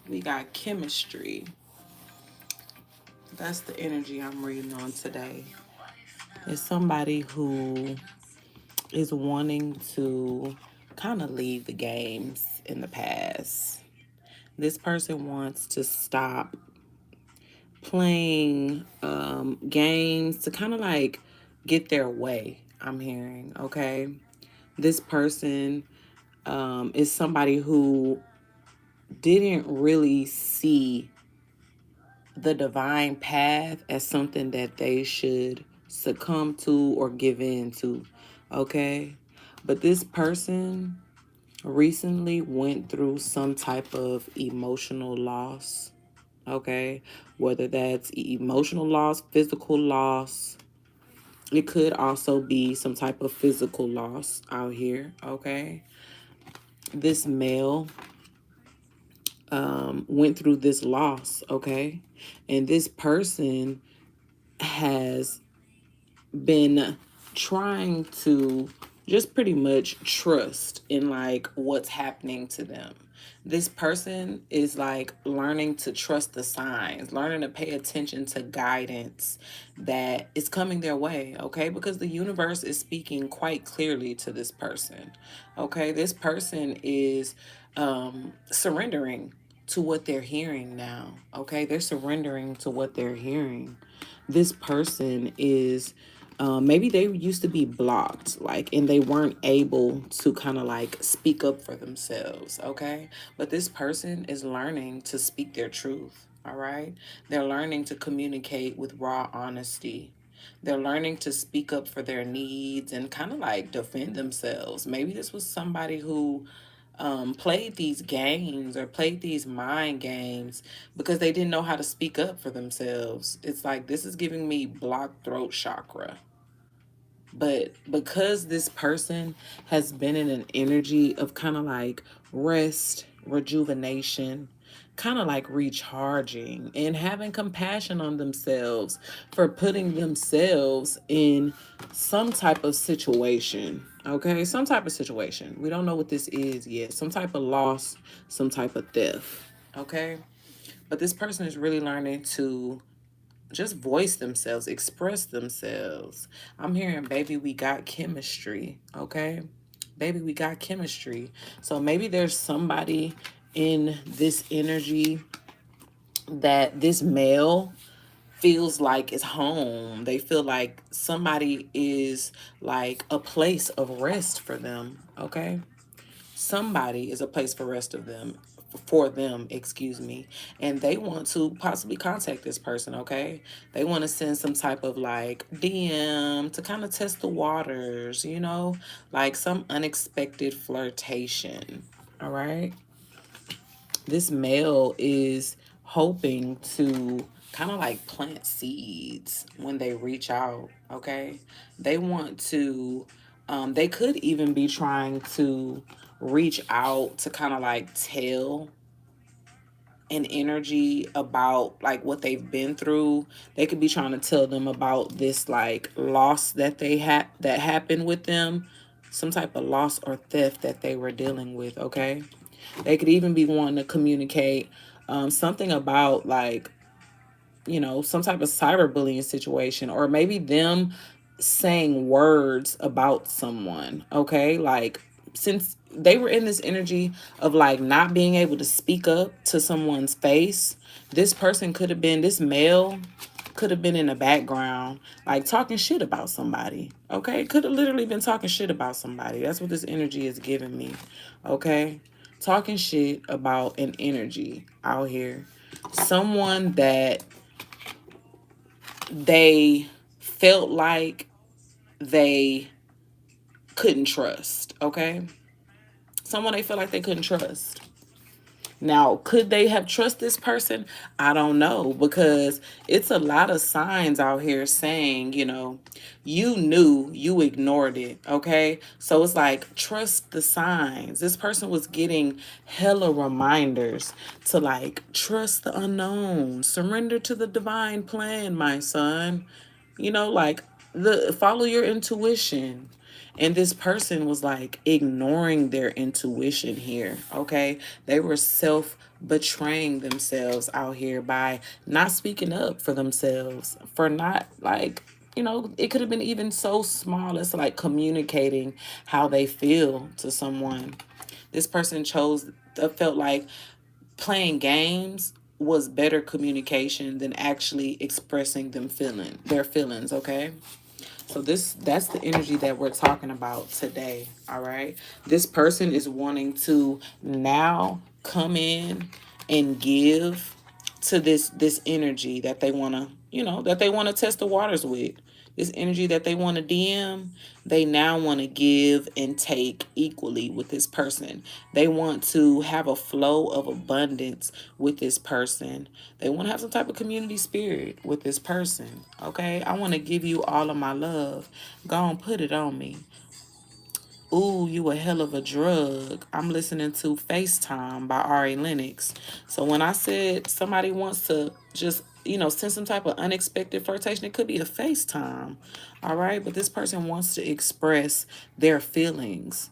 We got chemistry. That's the energy I'm reading on today. It's somebody who is wanting to kind of leave the games in the past. This person wants to stop playing games to kind of like get their way, I'm hearing, okay? This person is somebody who didn't really see the divine path as something that they should succumb to or give in to, okay? But this person recently went through some type of emotional loss, okay? Whether that's emotional loss, physical loss. It could also be some type of physical loss out here, okay? This male went through this loss, okay? And this person has been trying to just pretty much trust in like what's happening to them. This person is like learning to trust the signs, learning to pay attention to guidance that is coming their way, okay? Because the universe is speaking quite clearly to this person, okay? This person is surrendering to what they're hearing now, okay? They're surrendering to what they're hearing. This person is maybe they used to be blocked, like, and they weren't able to kind of like speak up for themselves, okay? But this person is learning to speak their truth, all right? They're learning to communicate with raw honesty. They're learning to speak up for their needs and kind of like defend themselves. Maybe this was somebody who played these games or played these mind games because they didn't know how to speak up for themselves. It's like this is giving me blocked throat chakra. But because this person has been in an energy of kind of like rest, rejuvenation, kind of like recharging and having compassion on themselves for putting themselves in some type of situation. Okay, some type of situation. We don't know what this is yet. Some type of loss, some type of theft. Okay, but this person is really learning to just voice themselves, express themselves. I'm hearing, baby, we got chemistry, okay? Baby, we got chemistry. So maybe there's somebody in this energy that this male feels like is home. They feel like somebody is like a place of rest for them, okay? Somebody is a place for rest of them, for them, excuse me, and they want to possibly contact this person, okay? They want to send some type of like DM to kind of test the waters, you know, like some unexpected flirtation, all right? This male is hoping to kind of like plant seeds when they reach out, okay? They want to, they could even be trying to reach out to kind of like tell an energy about like what they've been through. They could be trying to tell them about this like loss that they had that happened with them, some type of loss or theft that they were dealing with, okay? They could even be wanting to communicate something about like, you know, some type of cyberbullying situation, or maybe them saying words about someone, okay? Like, since they were in this energy of like not being able to speak up to someone's face, this person could have been, this male could have been in the background, like talking shit about somebody, okay? Could have literally been talking shit about somebody. That's what this energy is giving me, okay? Talking shit about an energy out here. Someone that they felt like they couldn't trust, okay? Someone they felt like they couldn't trust. Now, could they have trusted this person? I don't know, because it's a lot of signs out here saying, you know, you knew, you ignored it, okay? So it's like, trust the signs. This person was getting hella reminders to like, trust the unknown, surrender to the divine plan, my son. You know, like, the follow your intuition. And this person was like ignoring their intuition here, okay? They were self betraying themselves out here by not speaking up for themselves, for not like, it could have been even so small as like communicating how they feel to someone. This person felt like playing games was better communication than actually expressing their feelings, okay? So that's the energy that we're talking about today, all right? This person is wanting to now come in and give to this energy that they want to, that they want to test the waters with. This energy that they want to DM, they now want to give and take equally with this person. They want to have a flow of abundance with this person. They want to have some type of community spirit with this person. Okay? I want to give you all of my love. Go on, put it on me. Ooh, you a hell of a drug. I'm listening to FaceTime by Ari Lennox. So when I said somebody wants to just, send some type of unexpected flirtation, it could be a FaceTime. All right. But this person wants to express their feelings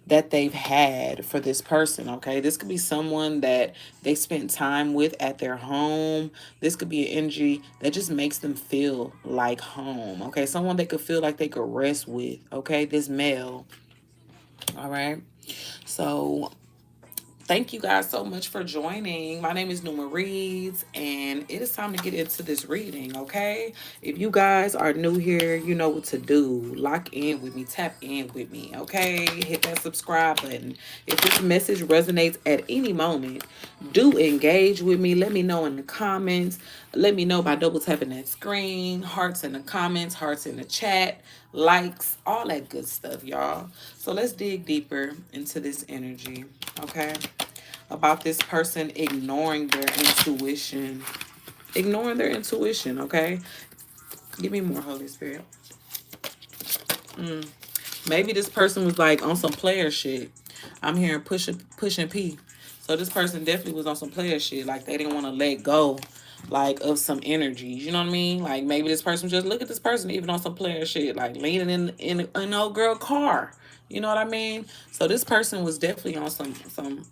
that they've had for this person. Okay, this could be someone that they spent time with at their home. This could be an energy that just makes them feel like home. Okay, someone they could feel like they could rest with. Okay, this male. All right, so thank you guys so much for joining. My name is Neuma Reads, and it is time to get into this reading, okay? If you guys are new here, you know what to do. Lock in with me, tap in with me, okay? Hit that subscribe button. If this message resonates at any moment, do engage with me. Let me know in the comments. Let me know by double tapping that screen. Hearts in the comments, hearts in the chat, likes, all that good stuff, y'all. So let's dig deeper into this energy, okay? About this person ignoring their intuition. Ignoring their intuition, okay? Give me more, Holy Spirit. Maybe this person was like on some player shit. I'm hearing pushing P. So this person definitely was on some player shit. Like they didn't want to let go, like of some energies. You know what I mean? Like maybe this person just look at this person even on some player shit, like leaning in an old girl car. You know what I mean? So this person was definitely on some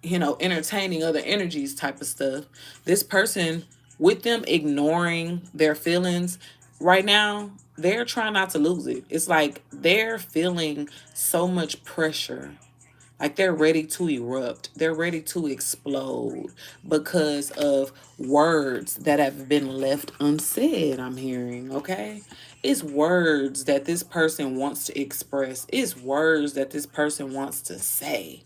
entertaining other energies type of stuff. This person, with them ignoring their feelings right now, they're trying not to lose it. It's like they're feeling so much pressure. Like they're ready to erupt. They're ready to explode because of words that have been left unsaid, I'm hearing, okay? It's words that this person wants to express. It's words that this person wants to say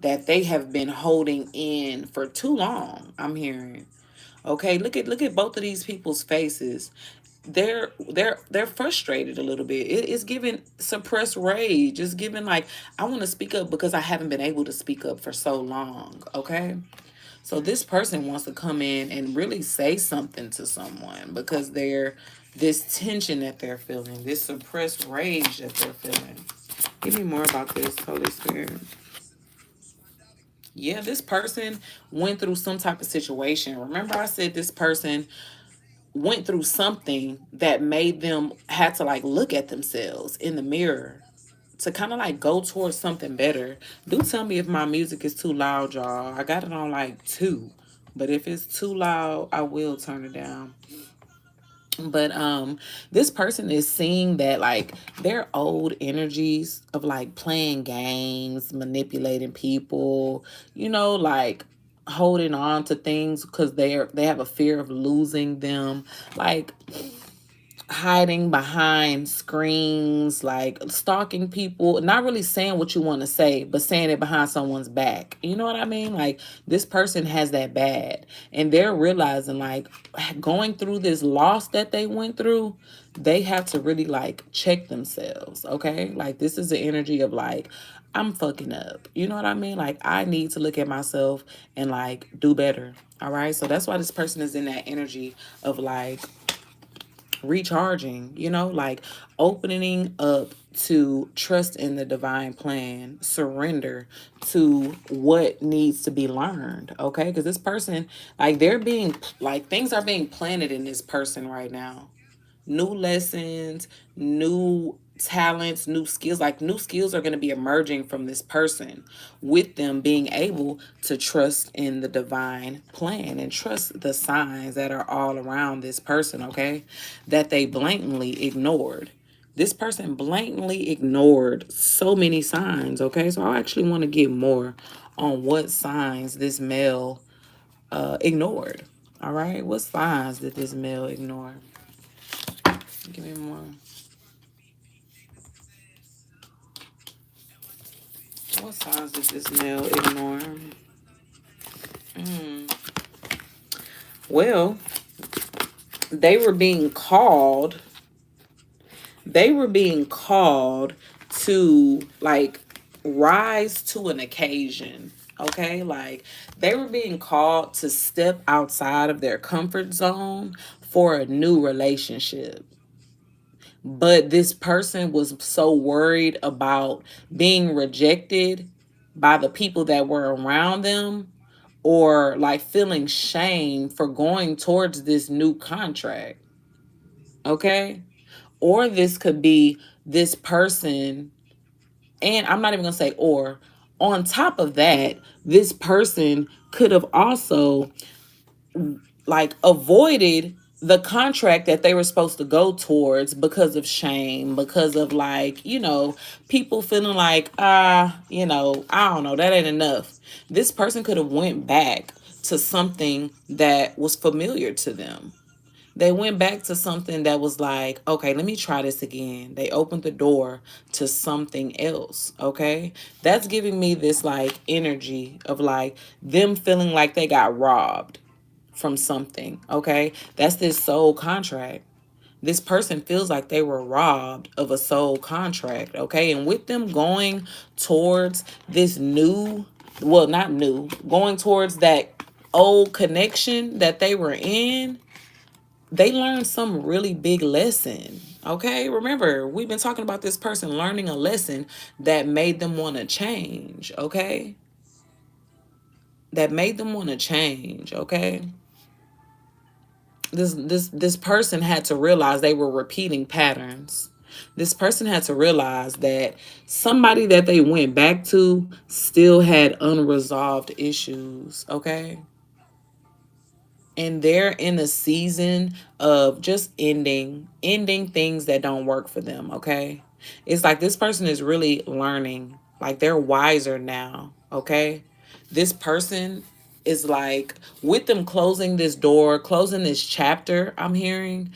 that they have been holding in for too long, I'm hearing. Okay, look at both of these people's faces. They're frustrated a little bit. It's giving suppressed rage. It's giving like I want to speak up because I haven't been able to speak up for so long. Okay. So this person wants to come in and really say something to someone because they're this tension that they're feeling, this suppressed rage that they're feeling. Give me more about this, Holy Spirit. Yeah, this person went through some type of situation. Remember, I said this person went through something that made them had to like look at themselves in the mirror to kind of like go towards something better. Do tell me if my music is too loud, y'all. I got it on like 2, but if it's too loud, I will turn it down. But this person is seeing that like their old energies of like playing games, manipulating people, like holding on to things because they have a fear of losing them, like hiding behind screens, like stalking people, not really saying what you want to say, but saying it behind someone's back. You know what I mean? Like this person has that bad, and they're realizing like going through this loss that they went through, they have to really like check themselves. Okay, like this is the energy of like I'm fucking up. You know what I mean? Like I need to look at myself and like do better. All right, so that's why this person is in that energy of like recharging, like opening up to trust in the divine plan, surrender to what needs to be learned, okay? Because this person, like they're being, like things are being planted in this person right now. New lessons, new talents, new skills. Like new skills are going to be emerging from this person with them being able to trust in the divine plan and trust the signs that are all around this person, okay? That they blatantly ignored. This person blatantly ignored so many signs, okay? So I actually want to get more on what signs this male ignored. All right, what signs did this male ignore? Give me more. What signs did this male ignore? Well, they were being called. They were being called to like rise to an occasion. Okay, like they were being called to step outside of their comfort zone for a new relationship. But this person was so worried about being rejected by the people that were around them, or like feeling shame for going towards this new contract. Okay. Or this could be this person, and I'm not even going to say or. On top of that, this person could have also like avoided the contract that they were supposed to go towards because of shame, because of like, people feeling like, I don't know, that ain't enough. This person could have went back to something that was familiar to them. They went back to something that was like, okay, let me try this again. They opened the door to something else, okay? That's giving me this like energy of like them feeling like they got robbed from something, okay? That's this soul contract. This person feels like they were robbed of a soul contract, okay? And with them going towards this new, well, not new, going towards that old connection that they were in, they learned some really big lesson, okay? Remember, we've been talking about this person learning a lesson that made them want to change, okay? That made them want to change, okay? This person had to realize they were repeating patterns. This person had to realize that somebody that they went back to still had unresolved issues, okay? And they're in a season of just ending things that don't work for them, okay? It's like this person is really learning. Like they're wiser now, okay? This person is like, with them closing this door, closing this chapter, I'm hearing,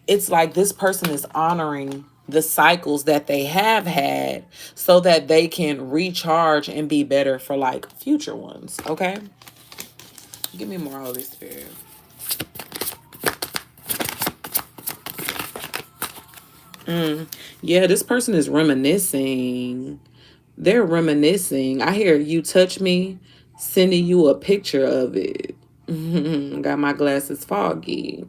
it's like this person is honoring the cycles that they have had so that they can recharge and be better for like future ones, okay? Give me more Holy Spirit. Yeah, this person is reminiscing. They're reminiscing. I hear you touch me, sending you a picture of it. Got my glasses foggy.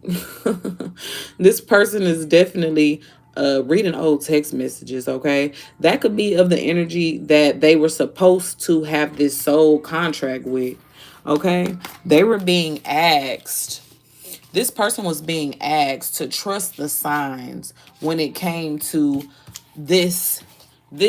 This person is definitely reading old text messages, okay? That could be of the energy that they were supposed to have this soul contract with, okay? They were being asked, this person was being asked to trust the signs when it came to this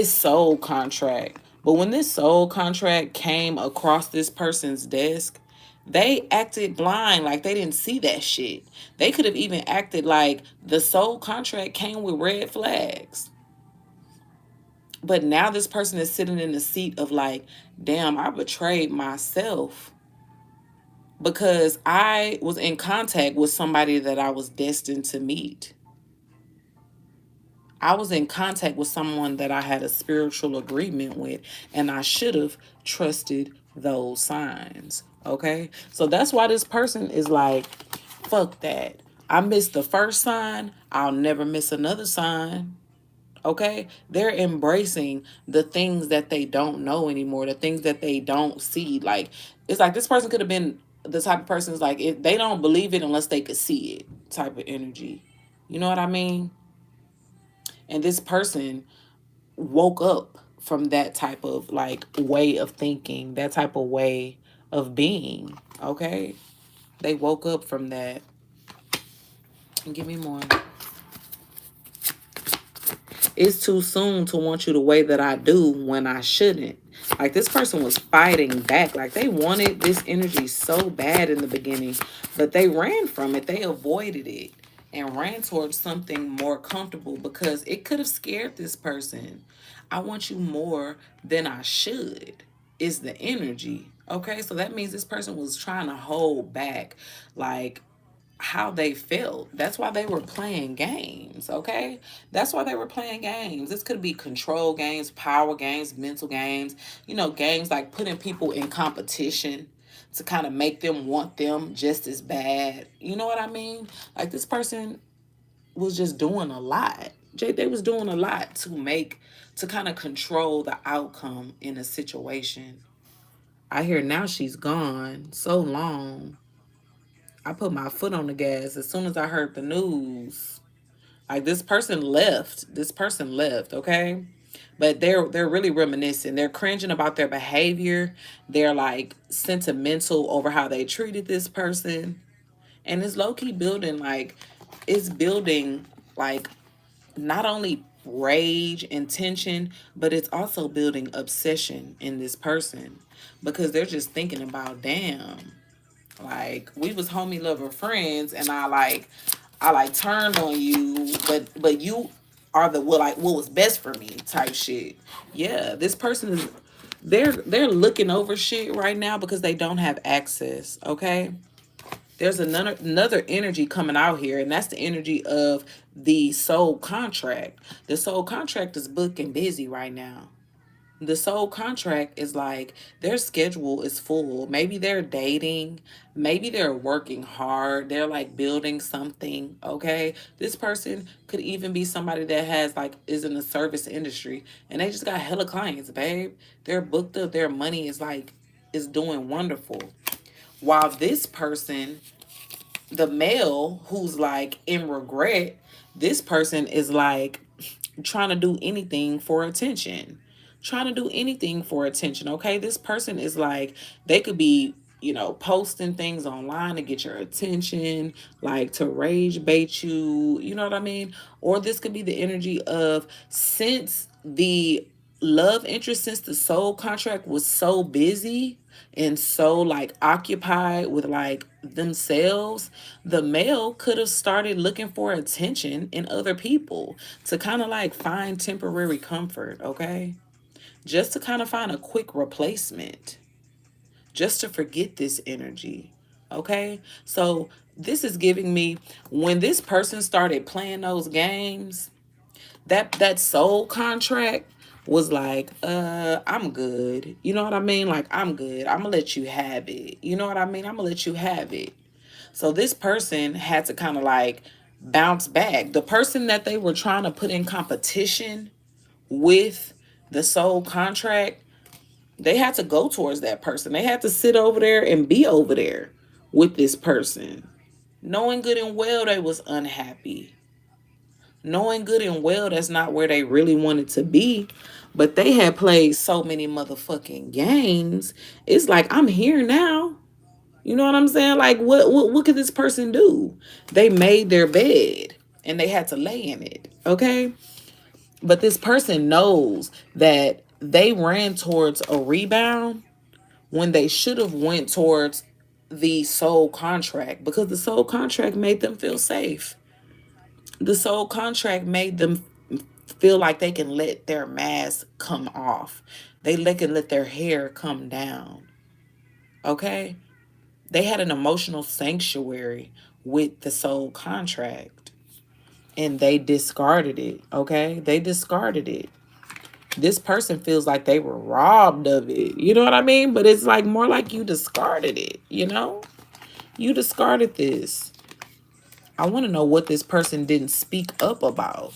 soul contract. But when this soul contract came across this person's desk, they acted blind, like they didn't see that shit. They could have even acted like the soul contract came with red flags. But now this person is sitting in the seat of like, damn, I betrayed myself because I was in contact with somebody that I was destined to meet. I was in contact with someone that I had a spiritual agreement with, and I should have trusted those signs. Okay? So that's why this person is like, fuck that. I missed the first sign. I'll never miss another sign. Okay? They're embracing the things that they don't know anymore, the things that they don't see. Like, it's like this person could have been the type of person who's like, if they don't believe it unless they could see it type of energy. You know what I mean? And this person woke up from that type of like way of thinking, that type of way of being. Okay? They woke up from that. Give me more. It's too soon to want you the way that I do when I shouldn't. Like, this person was fighting back. Like, they wanted this energy so bad in the beginning, but they ran from it. They avoided it and ran towards something more comfortable because it could have scared this person. I want you more than I should is the energy. Okay, so that means this person was trying to hold back, like, how they felt. That's why they were playing games, okay? That's why they were playing games. This could be control games, power games, mental games, games like putting people in competition to kind of make them want them just as bad. You know what I mean? Like, this person was just doing a lot. They was doing a lot to kind of control the outcome in a situation. I hear now she's gone so long. I put my foot on the gas as soon as I heard the news. Like, this person left. This person left, okay? But they're really reminiscing. They're cringing about their behavior. They're like sentimental over how they treated this person. And it's low key building it's building like not only rage and tension, but it's also building obsession in this person because they're just thinking about, damn, like, we was homie lover friends, and I turned on you, but you are the what was best for me type shit. Yeah, this person is they're looking over shit right now because they don't have access. Okay, there's another energy coming out here, and that's the energy of the soul contract. The soul contract is booked and busy right now. The soul contract is like their schedule is full. Maybe they're dating, maybe they're working hard, they're like building something. Okay, this person could even be somebody that has is in the service industry and they just got hella clients, babe. They're booked up, their money is doing wonderful, while this person, the male who's like in regret, this person is like trying to do anything for attention. Trying to do anything for attention, okay? This person is like, they could be, posting things online to get your attention, like to rage bait you, you know what I mean? Or this could be the energy of, since the love interest, since the soul contract was so busy and so like occupied with like themselves, the male could have started looking for attention in other people to kind of like find temporary comfort, okay? Just to kind of find a quick replacement, just to forget this energy, okay? So this is giving me, when this person started playing those games, that soul contract was like, I'm good. You know what I mean? Like, I'm good. I'm gonna let you have it. You know what I mean? I'm gonna let you have it. So this person had to kind of like bounce back. The person that they were trying to put in competition with the soul contract, they had to go towards that person. They had to sit over there and be over there with this person, knowing good and well they was unhappy, knowing good and well that's not where they really wanted to be, but they had played so many motherfucking games. It's like, I'm here now. You know what I'm saying? Like, what could this person do? They made their bed and they had to lay in it, okay? But this person knows that they ran towards a rebound when they should have went towards the soul contract, because the soul contract made them feel safe. The soul contract made them feel like they can let their mask come off. They can let their hair come down. Okay? They had an emotional sanctuary with the soul contract and they discarded it. Okay? They discarded it. This person feels like they were robbed of it. You know what I mean? But it's like more like you discarded it, you know? You discarded this. I want to know what this person didn't speak up about.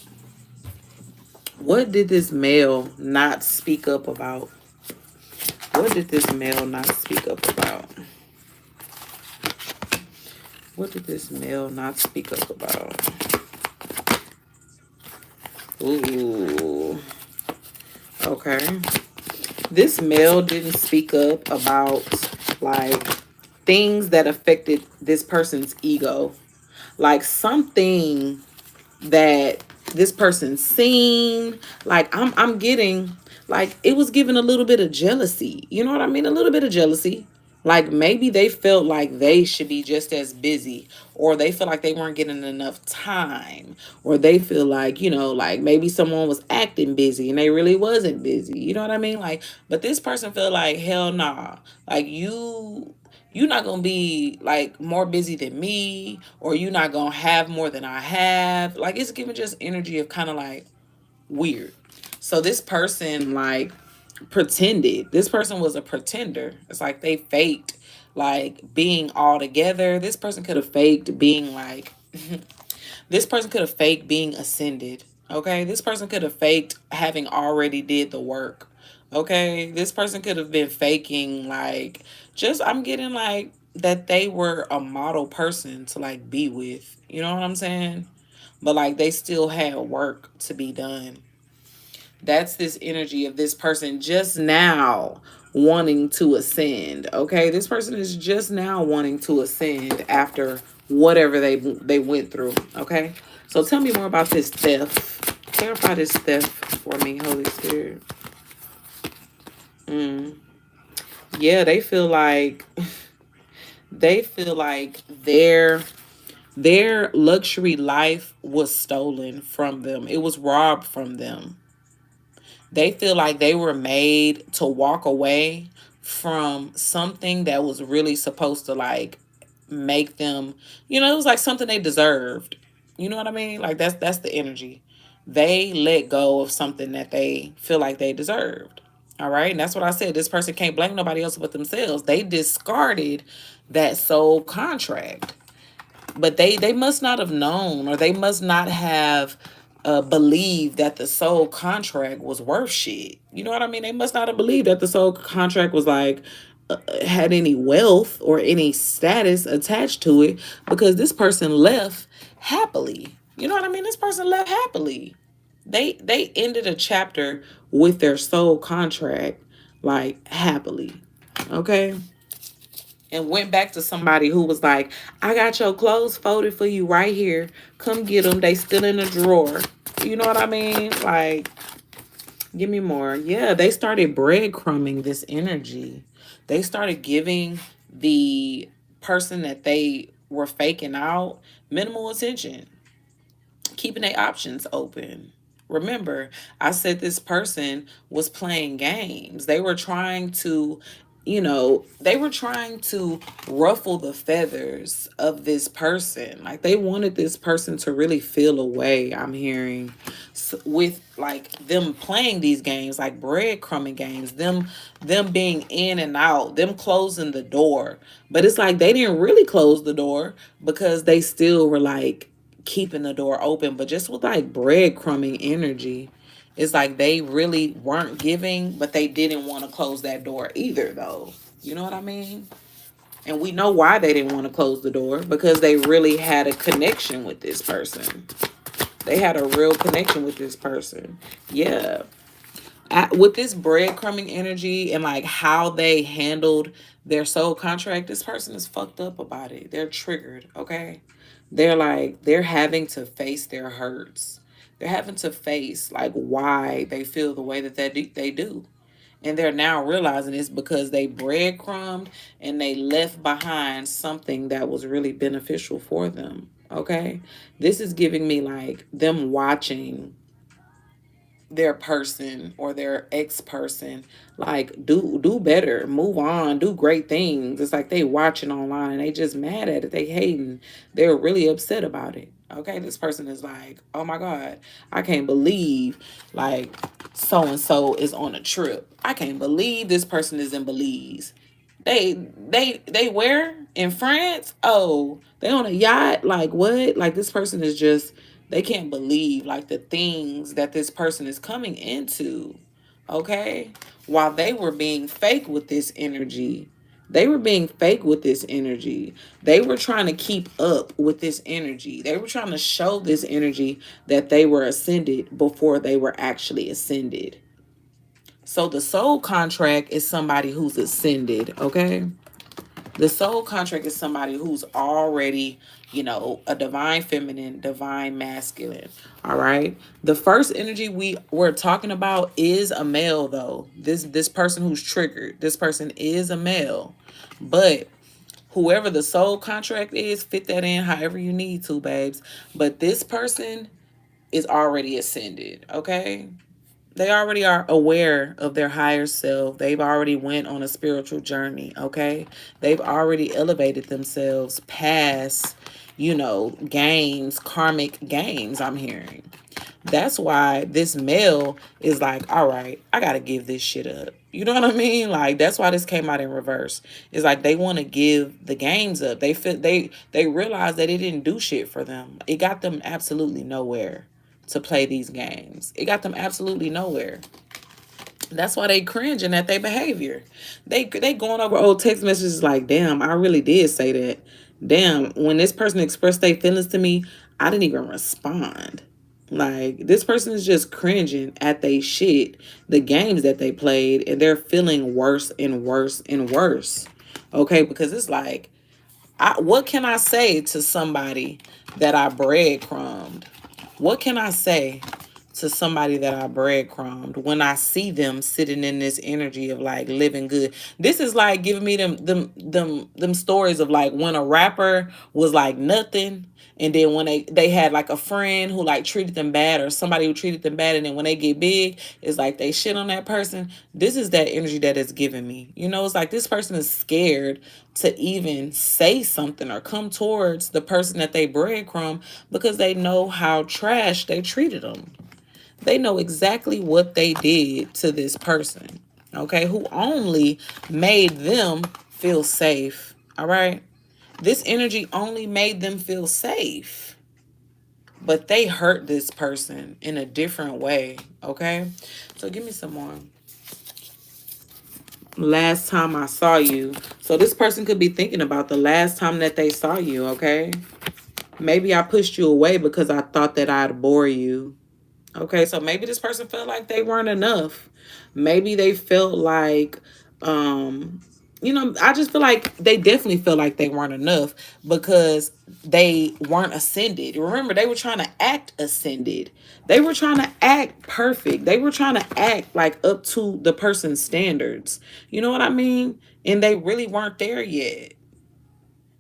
What did this male not speak up about? What did this male not speak up about? What did this male not speak up about? Ooh. Okay. This male didn't speak up about like things that affected this person's ego. Like something that this person seen. Like I'm getting, like, it was giving a little bit of jealousy. You know what I mean? A little bit of jealousy. Like maybe they felt like they should be just as busy, or they feel like they weren't getting enough time, or they feel like, like maybe someone was acting busy and they really wasn't busy. You know what I mean? Like, but this person feel like, hell nah. Like you're not gonna be like more busy than me, or you're not gonna have more than I have. Like it's giving just energy of kind of like weird. So this person like pretended. This person was a pretender. It's like they faked like being all together. This person could have faked being like this person could have faked being ascended. Okay? This person could have faked having already did the work. Okay? This person could have been faking like just I'm getting like that they were a model person to like be with. You know what I'm saying? But like they still had work to be done. That's this energy of this person just now wanting to ascend. Okay, this person is just now wanting to ascend after whatever they went through. Okay, so tell me more about this theft. Clarify this theft for me, Holy Spirit. Yeah, they feel like their luxury life was stolen from them. It was robbed from them. They feel like they were made to walk away from something that was really supposed to like make them, it was like something they deserved. You know what I mean? Like that's the energy. They let go of something that they feel like they deserved. All right? And that's what I said. This person can't blame nobody else but themselves. They discarded that soul contract, but they must not have known, or they must not have believed that the soul contract was worth shit. You know what I mean? They must not have believed that the soul contract was like had any wealth or any status attached to it, because this person left happily. You know what I mean? This person left happily. They ended a chapter with their soul contract like happily. Okay, and went back to somebody who was like, I got your clothes folded for you right here. Come get them. They still in the drawer. You know what I mean? Like, give me more. Yeah, they started breadcrumbing this energy. They started giving the person that they were faking out minimal attention, keeping their options open. Remember, I said this person was playing games. They were trying to, they were trying to ruffle the feathers of this person. Like they wanted this person to really feel away, I'm hearing, with like them playing these games, like breadcrumbing games, them being in and out, them closing the door. But it's like they didn't really close the door, because they still were like keeping the door open, but just with like breadcrumbing energy. It's like they really weren't giving, but they didn't want to close that door either, though. You know what I mean? And we know why they didn't want to close the door, because they really had a connection with this person. They had a real connection with this person. Yeah. With this breadcrumbing energy and like how they handled their soul contract, this person is fucked up about it. They're triggered, okay? They're having to face their hurts. They're having to face like why they feel the way that they do. And they're now realizing it's because they breadcrumbed and they left behind something that was really beneficial for them. Okay? This is giving me like them watching their person or their ex-person like do better, move on, do great things. It's like they watching online and they just mad at it, they hating, they're really upset about it. Okay, this person is like, oh my god, I can't believe like so and so is on a trip. I can't believe this person is in Belize. They where? In France? Oh, they on a yacht? Like what? Like this person is just, they can't believe like the things that this person is coming into. Okay? While they were being fake with this energy. They were being fake with this energy. They were trying to keep up with this energy. They were trying to show this energy that they were ascended before they were actually ascended. So the soul contract is somebody who's ascended, okay? The soul contract is somebody who's already, you know, a divine feminine, divine masculine. All right. The first energy we're talking about is a male though. This person who's triggered, this person is a male. But whoever the soul contract is, fit that in however you need to, babes. But this person is already ascended, okay? They already are aware of their higher self. They've already went on a spiritual journey, okay? They've already elevated themselves past, you know, games, karmic games, I'm hearing. That's why this male is like, all right, I got to give this shit up. You know what I mean? Like, that's why this came out in reverse. It's like they want to give the games up. They realize that it didn't do shit for them. It got them absolutely nowhere to play these games. It got them absolutely nowhere. That's why they cringing at their behavior. They going over old text messages like, damn, I really did say that. Damn, when this person expressed their feelings to me, I didn't even respond. Like, this person is just cringing at they shit, the games that they played, and they're feeling worse and worse and worse. Okay, because it's like, what can I say to somebody that I breadcrumbed? What can I say to somebody that I breadcrumbed when I see them sitting in this energy of like living good? This is like giving me them stories of like when a rapper was like nothing, and then when they had like a friend who like treated them bad, or somebody who treated them bad, and then when they get big, it's like they shit on that person. This is that energy that it's giving me. You know, it's like this person is scared to even say something or come towards the person that they breadcrumb because they know how trash they treated them. They know exactly what they did to this person, okay, who only made them feel safe. All right. This energy only made them feel safe, but they hurt this person in a different way. Okay. So give me some more. Last time I saw you. So this person could be thinking about the last time that they saw you. Okay. Maybe I pushed you away because I thought that I'd bore you. Okay, so maybe this person felt like they weren't enough. Maybe they felt like, um, you know, I just feel like they definitely felt like they weren't enough because they weren't ascended. Remember, they were trying to act ascended. They were trying to act perfect. They were trying to act like up to the person's standards. You know what I mean? And they really weren't there yet.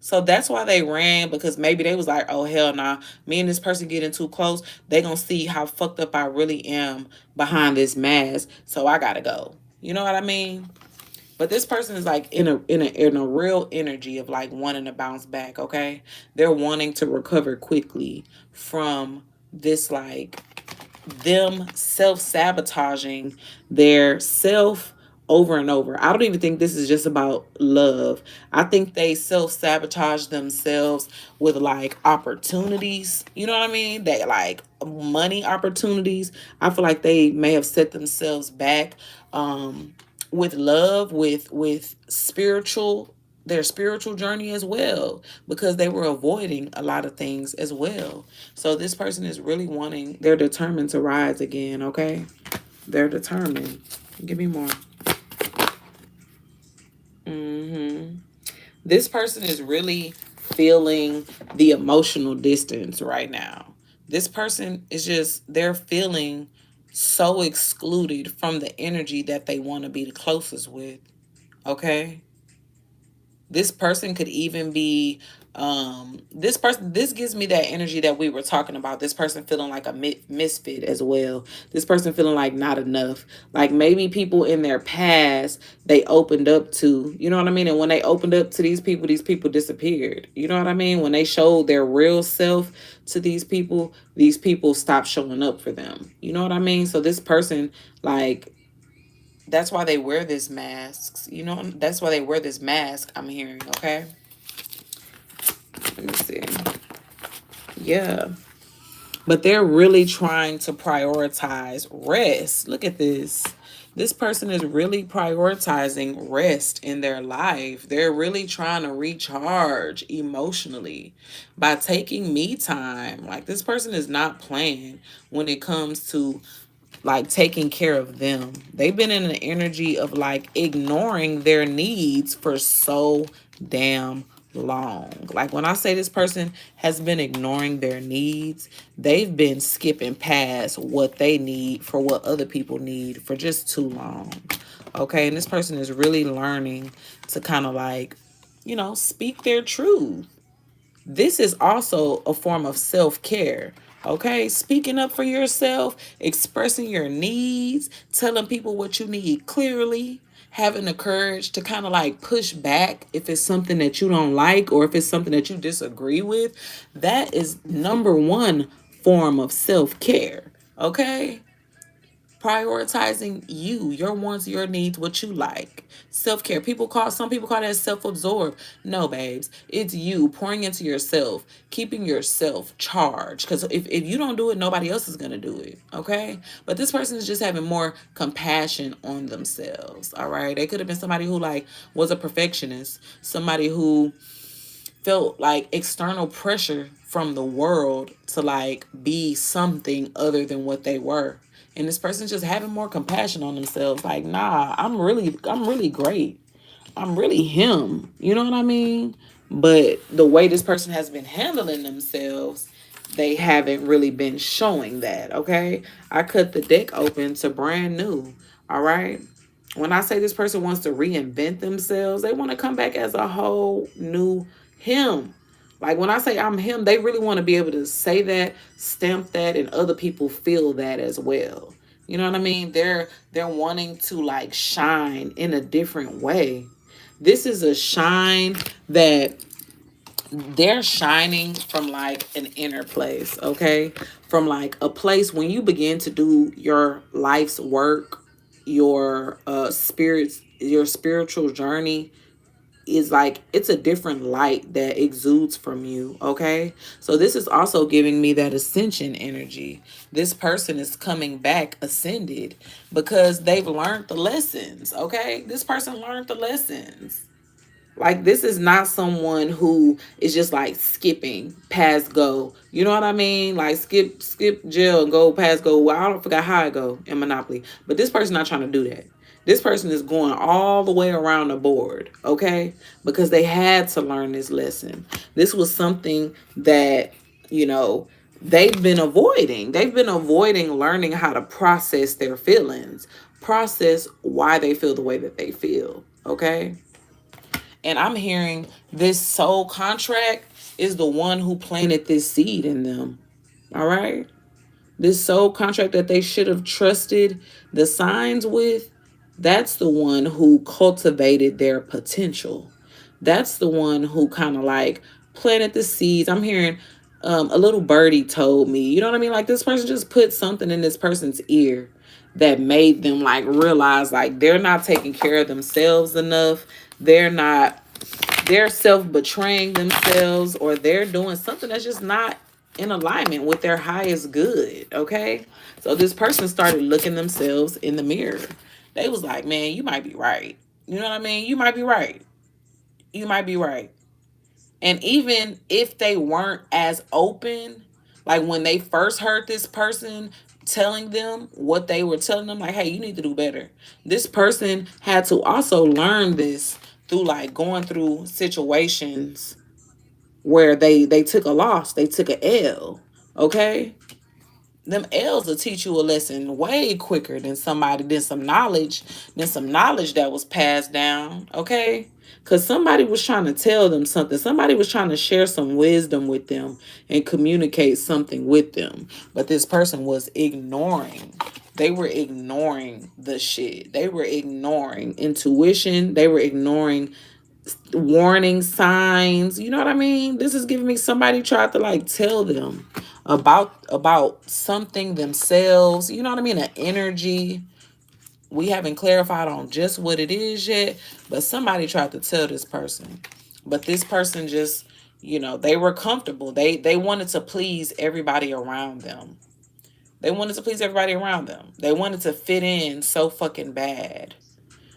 So that's why they ran, because maybe they was like, oh, hell nah. Me and this person getting too close. They gonna see how fucked up I really am behind this mask. So I gotta go. You know what I mean? But this person is like in a real energy of like wanting to bounce back, okay? They're wanting to recover quickly from this, like them self-sabotaging their self over and over. I don't even think this is just about love. I think they self-sabotage themselves with like opportunities. You know what I mean? They like money opportunities. I feel like they may have set themselves back with love, with spiritual, their spiritual journey as well, because they were avoiding a lot of things as well. So this person is really wanting, they're determined to rise again, okay? They're determined. Give me more. This person is really feeling the emotional distance right now. This person is just, they're feeling so excluded from the energy that they want to be the closest with, okay? This person could even be this gives me that energy that we were talking about. This person feeling like a misfit as well. This person feeling like not enough. Like maybe people in their past they opened up to, you know what I mean? And when they opened up to these people disappeared. You know what I mean? When they showed their real self to these people stopped showing up for them. You know what I mean? So this person, like, that's why they wear this masks. You know, that's why they wear this mask, I'm hearing, okay? Let me see. Yeah. But they're really trying to prioritize rest. Look at this. This person is really prioritizing rest in their life. They're really trying to recharge emotionally by taking me time. Like, this person is not playing when it comes to like taking care of them. They've been in an energy of like ignoring their needs for so damn long. Like when I say this person has been ignoring their needs, they've been skipping past what they need for what other people need for just too long. Okay, and this person is really learning to kind of like, you know, speak their truth. This is also a form of self-care. Okay, speaking up for yourself, expressing your needs, telling people what you need clearly, having the courage to kind of like push back if it's something that you don't like or if it's something that you disagree with. That is number one form of self-care. Okay, prioritizing you, your wants, your needs, what you like. Self-care. Some people call that self-absorbed. No, babes. It's you pouring into yourself, keeping yourself charged. Because if you don't do it, nobody else is going to do it. Okay? But this person is just having more compassion on themselves. All right? They could have been somebody who like was a perfectionist, somebody who felt like external pressure from the world to like be something other than what they were. And this person's just having more compassion on themselves. Like, nah, I'm really great. I'm really him. You know what I mean? But the way this person has been handling themselves, they haven't really been showing that. Okay. I cut the deck open to brand new. All right. When I say this person wants to reinvent themselves, they want to come back as a whole new him. Like when I say I'm him, they really want to be able to say that, stamp that, and other people feel that as well. You know what I mean? They're wanting to like shine in a different way. This is a shine that they're shining from like an inner place, okay? From like a place when you begin to do your life's work, your spiritual journey is like it's a different light that exudes from you, okay? So this is also giving me that ascension energy. This person is coming back ascended because they've learned the lessons, okay? This person learned the lessons. Like this is not someone who is just like skipping past go. You know what I mean? Like skip jail and go past go. Well, I don't forget how I go in Monopoly. But this person not trying to do that. This person is going all the way around the board, okay? Because they had to learn this lesson. This was something that, you know, they've been avoiding. They've been avoiding learning how to process their feelings, process why they feel the way that they feel, okay? And I'm hearing this soul contract is the one who planted this seed in them. All right? This soul contract that they should have trusted the signs with, that's the one who cultivated their potential. That's the one who kind of like planted the seeds. I'm hearing a little birdie told me, you know what I mean? Like this person just put something in this person's ear that made them like realize like they're not taking care of themselves enough. They're not, they're self-betraying themselves, or they're doing something that's just not in alignment with their highest good, okay? So this person started looking themselves in the mirror. They was like, man, you might be right. You know what I mean? You might be right. You might be right. And even if they weren't as open, like when they first heard this person telling them what they were telling them, like, hey, you need to do better. This person had to also learn this through like going through situations where they took a loss, they took a L. Okay? Them L's will teach you a lesson way quicker than some knowledge that was passed down, okay? Because somebody was trying to tell them something. Somebody was trying to share some wisdom with them and communicate something with them. But this person was ignoring. They were ignoring the shit. They were ignoring intuition. They were ignoring warning signs. You know what I mean? This is giving me somebody tried to like tell them about something themselves. You know what I mean? An energy. We haven't clarified on just what it is yet, but somebody tried to tell this person. But this person just, you know, they were comfortable. They wanted to please everybody around them. They wanted to please everybody around them. They wanted to fit in so fucking bad.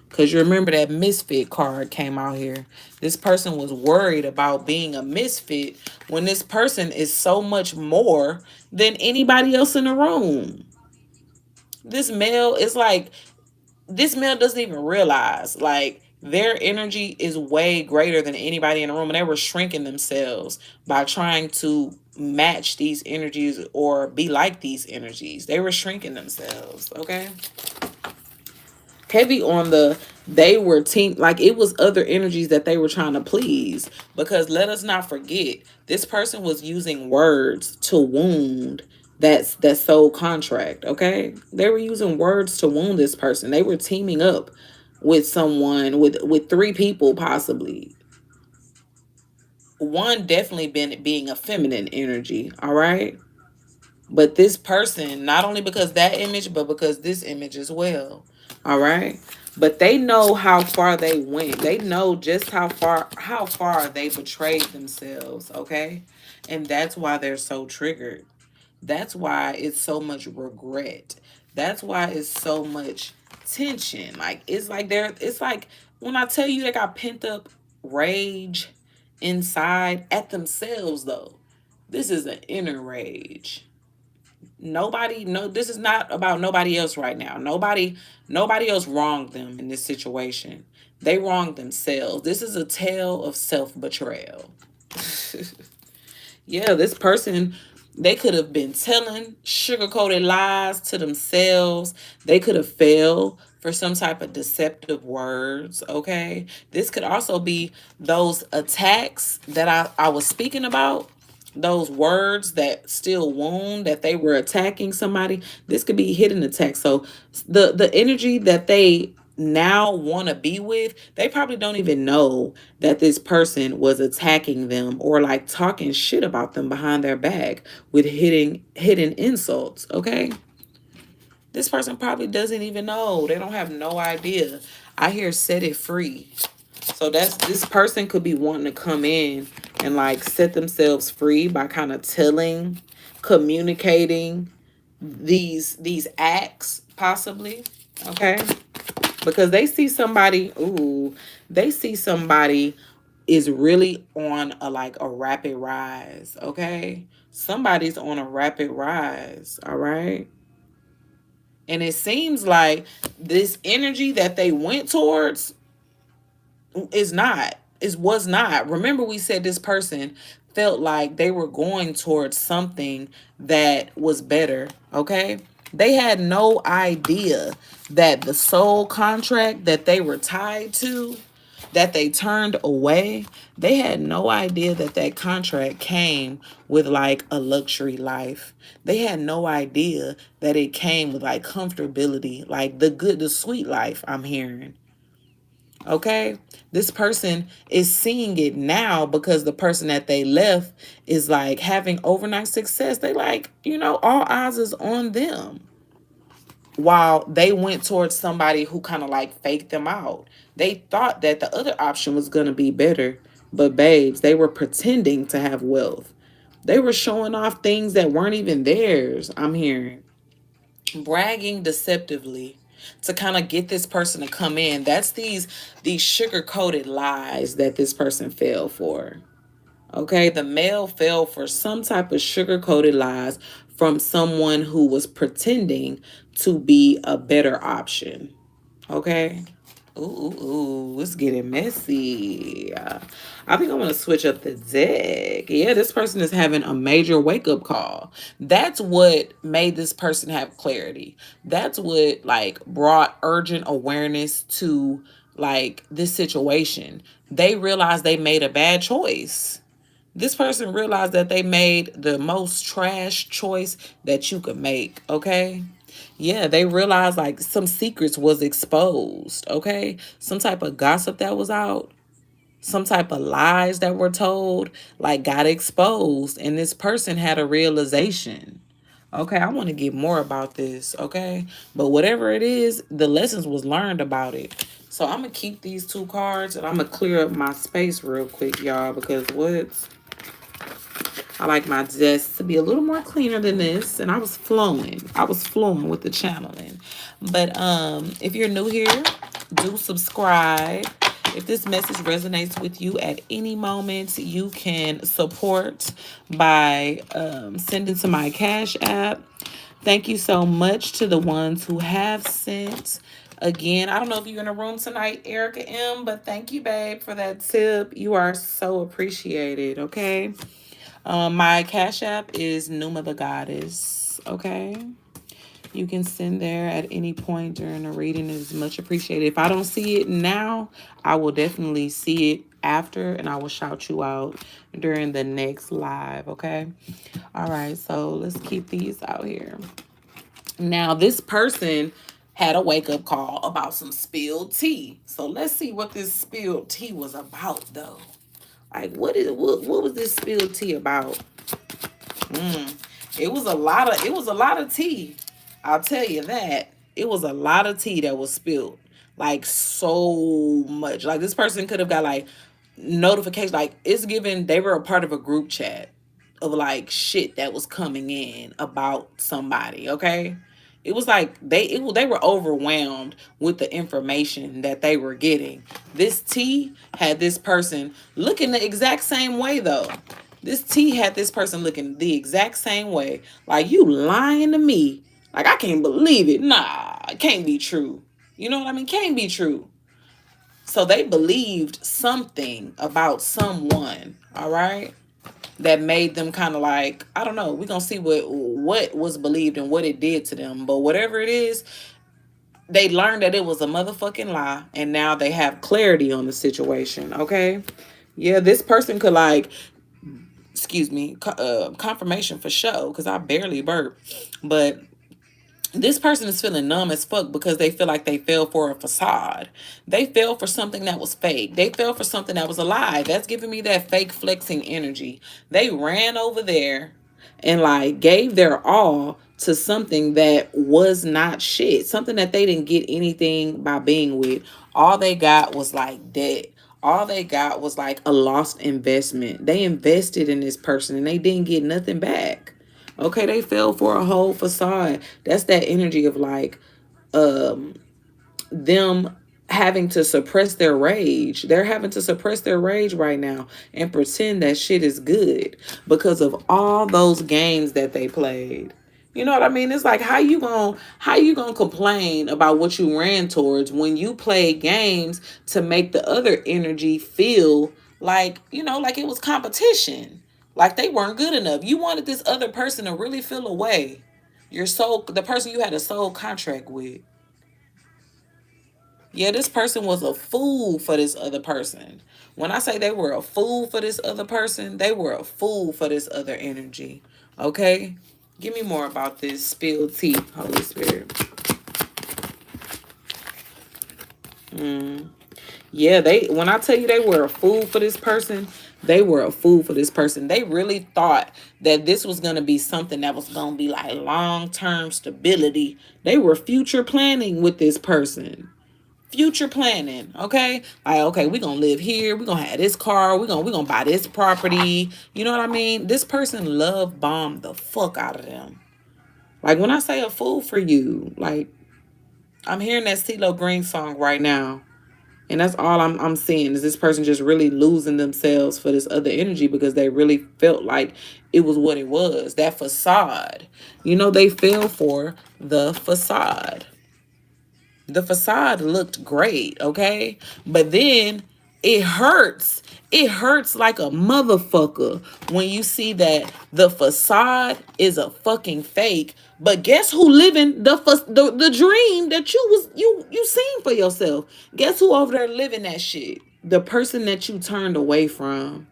Because you remember that misfit card came out here. This person was worried about being a misfit when this person is so much more than anybody else in the room. This male is like, this male doesn't even realize, like, their energy is way greater than anybody in the room, and they were shrinking themselves by trying to match these energies or be like these energies. They were shrinking themselves, okay? Heavy on the, they were team, like it was other energies that they were trying to please, because let us not forget, this person was using words to wound that soul contract, okay? They were using words to wound this person. They were teaming up with someone, with three people possibly. One definitely been being a feminine energy, all right? But this person, not only because that image, but because this image as well. All right. But they know how far they went. They know just how far they betrayed themselves. Okay. And that's why they're so triggered. That's why it's so much regret. That's why it's so much tension. Like it's like when I tell you they got pent up rage inside at themselves though. This is an inner rage. Nobody, no, this is not about nobody else right now. Nobody else wronged them in this situation. They wronged themselves. This is a tale of self-betrayal. Yeah, this person, they could have been telling sugar-coated lies to themselves. They could have failed for some type of deceptive words, okay? This could also be those attacks that I was speaking about, those words that still wound, that they were attacking somebody. This could be hidden attack. So the energy that they now want to be with, they probably don't even know that this person was attacking them or like talking shit about them behind their back with hidden insults, okay? This person probably doesn't even know. They don't have no idea. I hear set it free. So that's, this person could be wanting to come in and like set themselves free by kind of telling, communicating these acts possibly, okay? Because they see somebody, ooh, they see somebody is really on a like a rapid rise, okay? Somebody's on a rapid rise, all right? And it seems like this energy that they went towards is not, is was not. Remember we said this person felt like they were going towards something that was better, okay? They had no idea that the soul contract that they were tied to, that they turned away, they had no idea that that contract came with like a luxury life. They had no idea that it came with like comfortability, like the good, the sweet life, I'm hearing. Okay, this person is seeing it now because the person that they left is like having overnight success. They like, you know, all eyes is on them, while they went towards somebody who kind of like faked them out. They thought that the other option was going to be better, but babes, they were pretending to have wealth. They were showing off things that weren't even theirs, I'm hearing. Bragging deceptively to kind of get this person to come in. That's these sugar-coated lies that this person fell for. Okay, the male fell for some type of sugar-coated lies from someone who was pretending to be a better option. Okay. Ooh, it's getting messy. I think I'm going to switch up the deck. Yeah, this person is having a major wake-up call. That's what made this person have clarity. That's what, like, brought urgent awareness to, like, this situation. They realized they made a bad choice. This person realized that they made the most trash choice that you could make, okay? Yeah, they realized like some secrets was exposed, okay? Some type of gossip that was out, some type of lies that were told, like got exposed, and this person had a realization. Okay, I want to get more about this, okay? But whatever it is, the lessons was learned about it. So I'm going to keep these two cards and I'm going to clear up my space real quick, y'all, because what's, I like my desk to be a little more cleaner than this. And I was flowing. I was flowing with the channeling. But if you're new here, do subscribe. If this message resonates with you at any moment, you can support by sending to my Cash App. Thank you so much to the ones who have sent. Again, I don't know if you're in the room tonight, Erica M, but thank you, babe, for that tip. You are so appreciated, okay? My Cash App is NeumatheGoddess, okay? You can send there at any point during the reading. It is much appreciated. If I don't see it now, I will definitely see it after, and I will shout you out during the next live, okay? All right, so let's keep these out here. Now, this person had a wake-up call about some spilled tea. So let's see what this spilled tea was about, though. Like, what was this spilled tea about? It was a lot of tea. I'll tell you that. It was a lot of tea that was spilled. Like, so much. Like, this person could have got like notifications. Like, it's given they were a part of a group chat of like shit that was coming in about somebody, okay? It was like they were overwhelmed with the information that they were getting. This tea had this person looking the exact same way, though. This tea had this person looking the exact same way. Like, you lying to me. Like, I can't believe it. Nah, it can't be true. You know what I mean? Can't be true. So they believed something about someone, all right? That made them kind of like, I don't know. We're going to see what was believed and what it did to them. But whatever it is, they learned that it was a motherfucking lie, and now they have clarity on the situation, okay? Yeah, this person could like, excuse me, confirmation for show, because I barely burp. But this person is feeling numb as fuck because they feel like they fell for a facade. They fell for something that was fake. They fell for something that was a lie. That's giving me that fake flexing energy. They ran over there and like gave their all to something that was not shit. Something that they didn't get anything by being with. All they got was like debt. All they got was like a lost investment. They invested in this person and they didn't get nothing back. Okay, they fell for a whole facade. That's that energy of like them having to suppress their rage. They're having to suppress their rage right now and pretend that shit is good because of all those games that they played. You know what I mean? It's like, how you gonna complain about what you ran towards when you played games to make the other energy feel like, like it was competition. Like they weren't good enough. You wanted this other person to really feel away. The person you had a soul contract with. Yeah, this person was a fool for this other person. When I say they were a fool for this other person, they were a fool for this other energy. Okay? Give me more about this spilled tea, Holy Spirit. Yeah, when I tell you they were a fool for this person, they were a fool for this person. They really thought that this was going to be something that was going to be like long-term stability. They were future planning with this person. Future planning, okay? Like, okay, we're gonna live here, we're gonna have this car, we're gonna buy this property. You know what I mean? This person love bombed the fuck out of them. Like when I say a fool for you, like I'm hearing that CeeLo Green song right now. And that's all I'm seeing is this person just really losing themselves for this other energy because they really felt like it was what it was. That facade. They fell for the facade. The facade looked great, okay? But then it hurts. It hurts like a motherfucker when you see that the facade is a fucking fake. But guess who living the dream that you seen for yourself? Guess who over there living that shit? The person that you turned away from.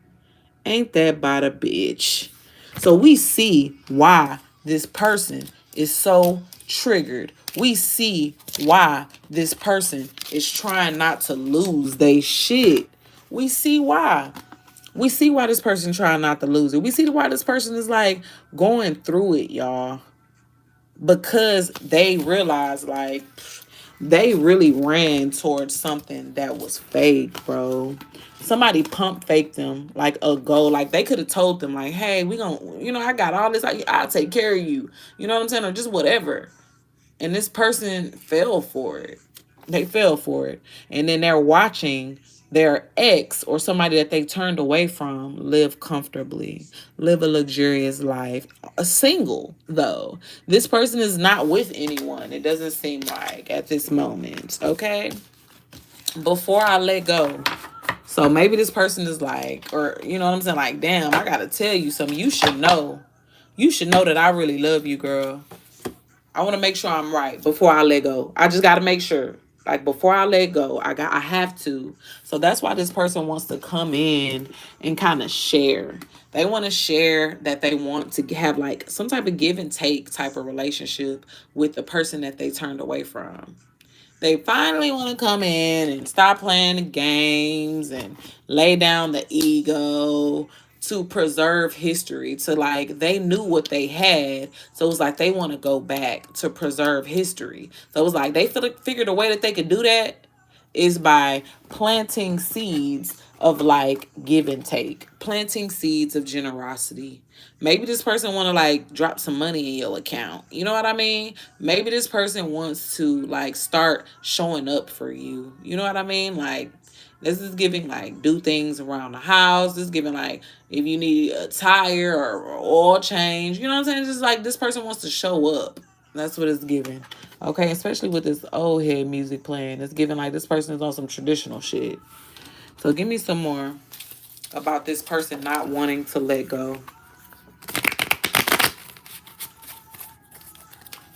Ain't that by the bitch? So we see why this person is so triggered. We see why this person is trying not to lose they shit. We see why. We see why this person trying not to lose it. We see why this person is like going through it, y'all. Because they realize like they really ran towards something that was fake, bro. Somebody pump faked them like a goal. Like they could have told them like, hey, we gonna, I got all this. I'll take care of you. You know what I'm saying? Or just whatever. And this person fell for it. They fell for it. And then they're watching their ex or somebody that they turned away from live comfortably, live a luxurious life. A single, though. This person is not with anyone, it doesn't seem like at this moment, okay? Before I let go. So maybe this person is like, or you know what I'm saying? Like, damn, I gotta tell you something. You should know. You should know that I really love you, girl. I want to make sure I'm right before I let go. I just got to make sure. Like before I let go, I have to. So that's why this person wants to come in and kind of share. They want to share that they want to have like some type of give and take type of relationship with the person that they turned away from. They finally want to come in and stop playing the games and lay down the ego to preserve history. To like, they knew what they had. So it was like they want to go back to preserve history. So it was like they figured a way that they could do that is by planting seeds of like give and take, planting seeds of generosity. Maybe this person want to like drop some money in your account. You know what I mean? Maybe this person wants to like start showing up for you. You know what I mean? Like this is giving like do things around the house. This is giving like if you need a tire or oil change. You know what I'm saying? Just like this person wants to show up. That's what it's giving. Okay, especially with this old head music playing. It's giving like this person is on some traditional shit. So give me some more about this person not wanting to let go.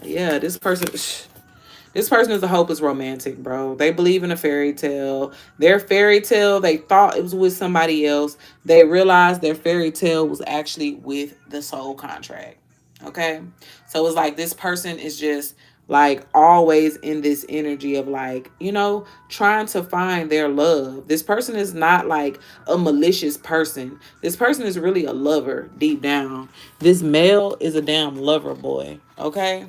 Yeah, this person is a hopeless romantic, bro. They believe in a fairy tale. Their fairy tale, they thought it was with somebody else. They realized their fairy tale was actually with the soul contract. Okay? So it's like this person is just like always in this energy of like, you know, trying to find their love. This person is not like a malicious person. This person is really a lover deep down. This male is a damn lover boy. Okay?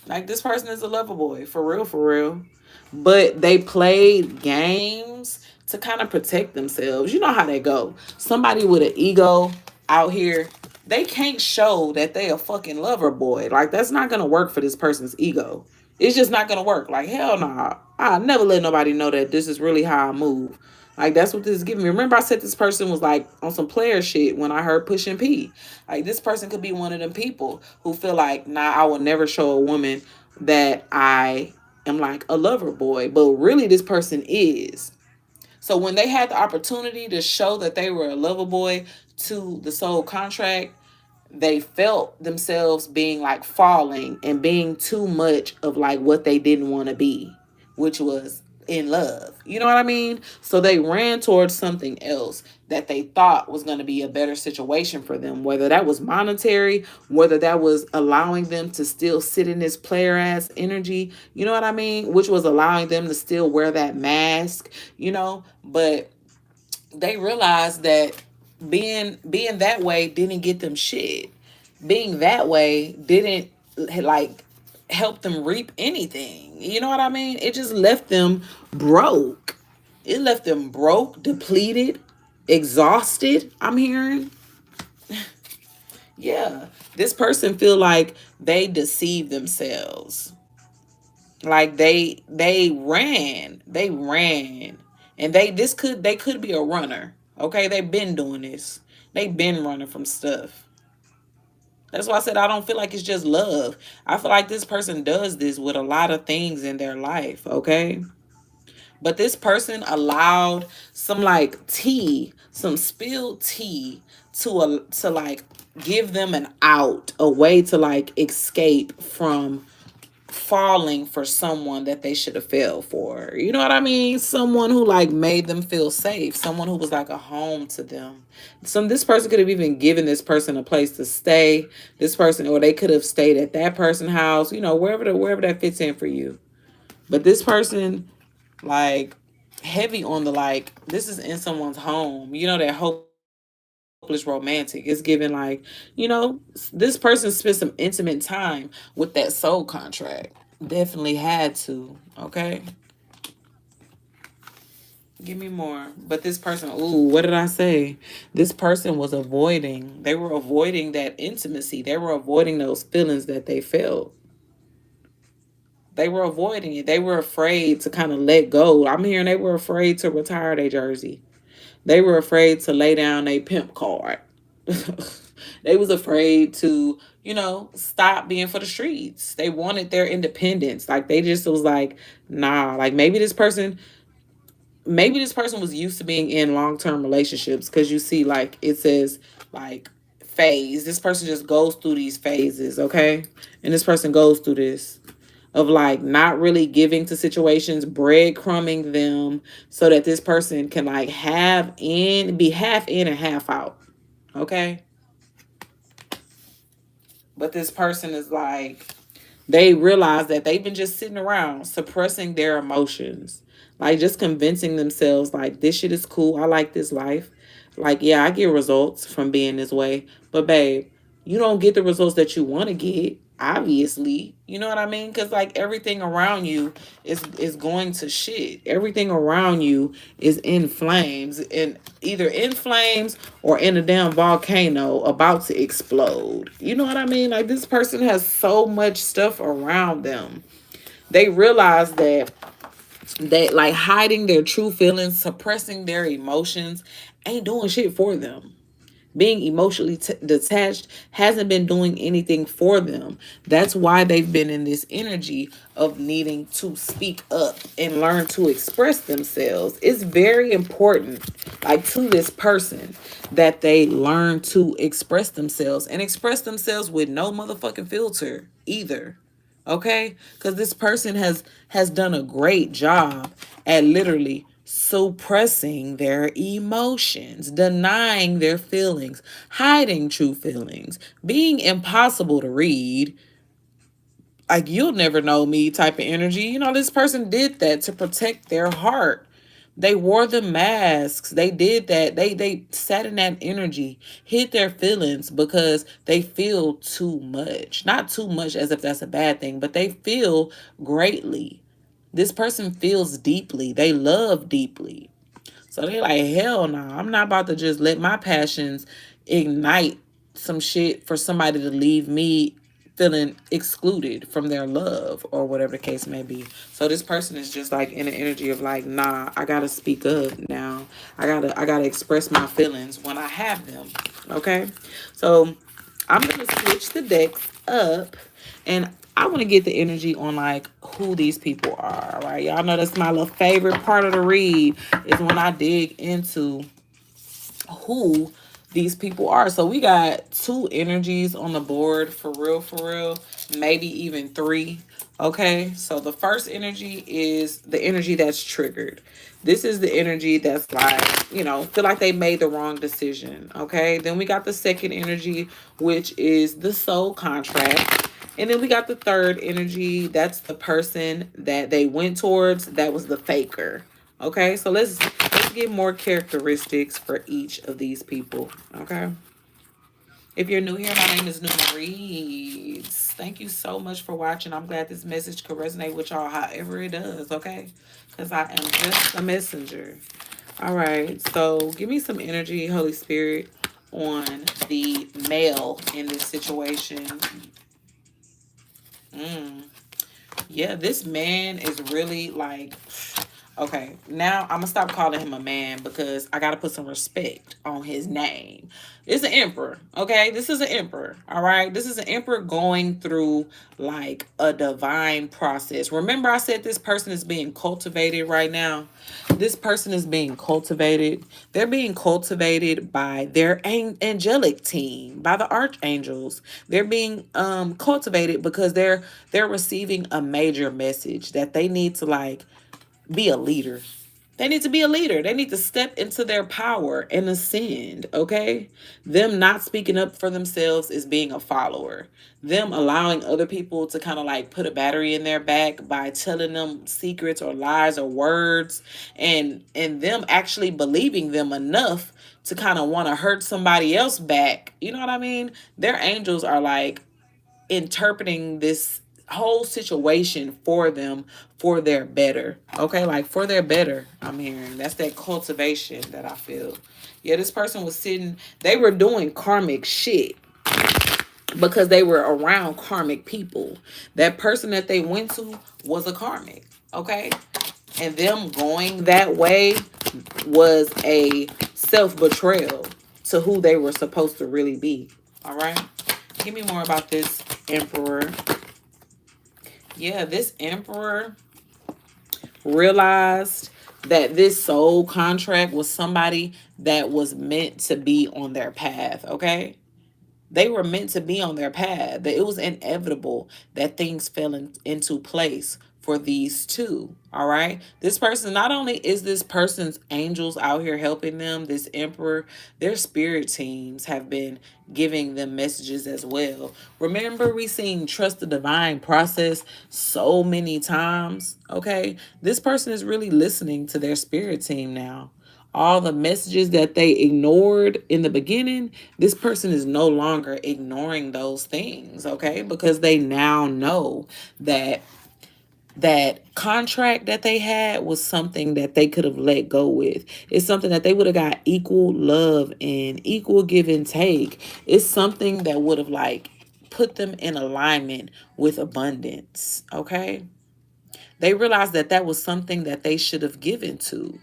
Like this person is a lover boy, for real, for real. But they played games to kind of protect themselves. You know how they go. Somebody with an ego out here, they can't show that they a fucking lover boy. Like that's not gonna work for this person's ego. It's just not gonna work. Like hell nah. I never let nobody know that this is really how I move. Like that's what this is giving me. Remember I said this person was like on some player shit when I heard pushing P. Like this person could be one of them people who feel like, nah, I will never show a woman that I am like a lover boy. But really this person is. So when they had the opportunity to show that they were a lover boy to the soul contract, they felt themselves being like falling and being too much of like what they didn't want to be, which was in love. You know what I mean? So they ran towards something else that they thought was going to be a better situation for them, whether that was monetary, whether that was allowing them to still sit in this player ass energy, you know what I mean? Which was allowing them to still wear that mask, you know, but they realized that being that way didn't get them shit. Being that way didn't like help them reap anything. You know what I mean? It just left them broke. It left them broke, depleted, exhausted. I'm hearing. Yeah. This person feel like they deceived themselves. Like they ran and they could be a runner. Okay, they've been doing this. They've been running from stuff. That's why I said I don't feel like it's just love. I feel like this person does this with a lot of things in their life. Okay, but this person allowed some like tea, some spilled tea to like give them an out, a way to like escape from falling for someone that they should have fell for. You know what I mean? Someone who like made them feel safe, someone who was like a home to them. This person could have even given this person a place to stay. This person, or they could have stayed at that person's house, you know, wherever that fits in for you. But this person like heavy on the like this is in someone's home. You know, that hopeless romantic. It's given like, you know, this person spent some intimate time with that soul contract. Definitely had to. Okay. Give me more. But this person, ooh, what did I say? This person was avoiding. They were avoiding that intimacy. They were avoiding those feelings that they felt. They were avoiding it. They were afraid to kind of let go. I'm hearing they were afraid to retire their jersey. They were afraid to lay down a pimp card. They was afraid to, stop being for the streets. They wanted their independence. Like they just was like, nah, like maybe this person was used to being in long-term relationships, because you see, like, it says, like, phase. This person just goes through these phases, okay? And this person goes through this of, like, not really giving to situations, breadcrumbing them, so that this person can, like, be half in and half out, okay? But this person is like, they realize that they've been just sitting around suppressing their emotions, like just convincing themselves like, this shit is cool, I like this life, like, yeah, I get results from being this way, but babe, you don't get the results that you want to get, obviously. You know what I mean? Because like everything around you is going to shit. Everything around you is in flames, and either in flames or in a damn volcano about to explode. You know what I mean? Like this person has so much stuff around them. They realize that like hiding their true feelings, suppressing their emotions ain't doing shit for them. Being emotionally detached hasn't been doing anything for them. That's why they've been in this energy of needing to speak up and learn to express themselves. It's very important, like to this person, that they learn to express themselves and express themselves with no motherfucking filter either. Okay? Because this person has done a great job at literally suppressing their emotions, denying their feelings, hiding true feelings, being impossible to read, like you'll never know me type of energy. This person did that to protect their heart. They wore the masks. They did that. They sat in that energy, hid their feelings because they feel too much. Not too much as if that's a bad thing, but they feel greatly. This person feels deeply. They love deeply. So they like, hell no, I'm not about to just let my passions ignite some shit for somebody to leave me feeling excluded from their love or whatever the case may be. So this person is just like in the energy of like, nah, I gotta speak up now. I gotta express my feelings when I have them. Okay. So I'm gonna switch the decks up, and I want to get the energy on like who these people are. All right, y'all know that's my little favorite part of the read, is when I dig into who these people are. So we got two energies on the board, for real, maybe even three. Okay, so the first energy is the energy that's triggered. This is the energy that's like, feel like they made the wrong decision. Okay, then we got the second energy, which is the soul contract. And then we got the third energy. That's the person that they went towards. That was the faker. Okay, so let's get more characteristics for each of these people. Okay. If you're new here, my name is Neuma Reads. Thank you so much for watching. I'm glad this message could resonate with y'all however it does, okay? Because I am just a messenger. All right, so give me some energy, Holy Spirit, on the male in this situation. Yeah, this man is really like, okay, now I'm gonna stop calling him a man because I gotta put some respect on his name. It's an emperor, okay? This is an emperor, all right? This is an emperor going through like a divine process. Remember, I said this person is being cultivated right now. This person is being cultivated. They're being cultivated by their angelic team, by the archangels. They're being cultivated because they're receiving a major message that they need to like be a leader. They need to be a leader. They need to step into their power and ascend, okay? Them not speaking up for themselves is being a follower. Them allowing other people to kind of like put a battery in their back by telling them secrets or lies or words, and them actually believing them enough to kind of want to hurt somebody else back. You know what I mean? Their angels are like interpreting this whole situation for them, for their better. Okay, like for their better. I'm hearing that's that cultivation that I feel. Yeah, this person was sitting, they were doing karmic shit, because they were around karmic people. That person that they went to was a karmic, okay? And them going that way was a self-betrayal to who they were supposed to really be. All right? Give me more about this emperor. Yeah, this emperor realized that this soul contract was somebody that was meant to be on their path, okay? They were meant to be on their path. That it was inevitable that things fell into place for these two. All right. This person, not only is this person's angels out here helping them, this emperor, their spirit teams have been giving them messages as well. Remember, we seen trust the divine process so many times. Okay. This person is really listening to their spirit team now. All the messages that they ignored in the beginning, this person is no longer ignoring those things, okay? Because they now know that that contract that they had was something that they could have let go with. It's something that they would have got equal love and equal give and take. It's something that would have like put them in alignment with abundance, okay? They realized that that was something that they should have given to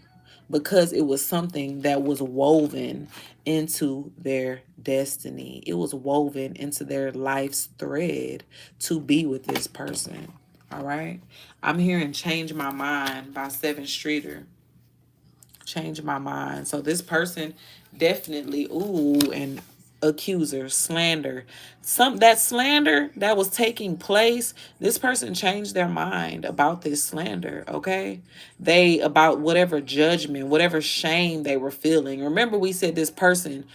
because it was something that was woven into their destiny. It was woven into their life's thread to be with this person. All right. I'm hearing Change My Mind by Seven Streeter. Change my mind. So this person definitely, ooh, and accuser, slander. That slander that was taking place, this person changed their mind about this slander, okay? They about whatever judgment, whatever shame they were feeling. Remember we said this person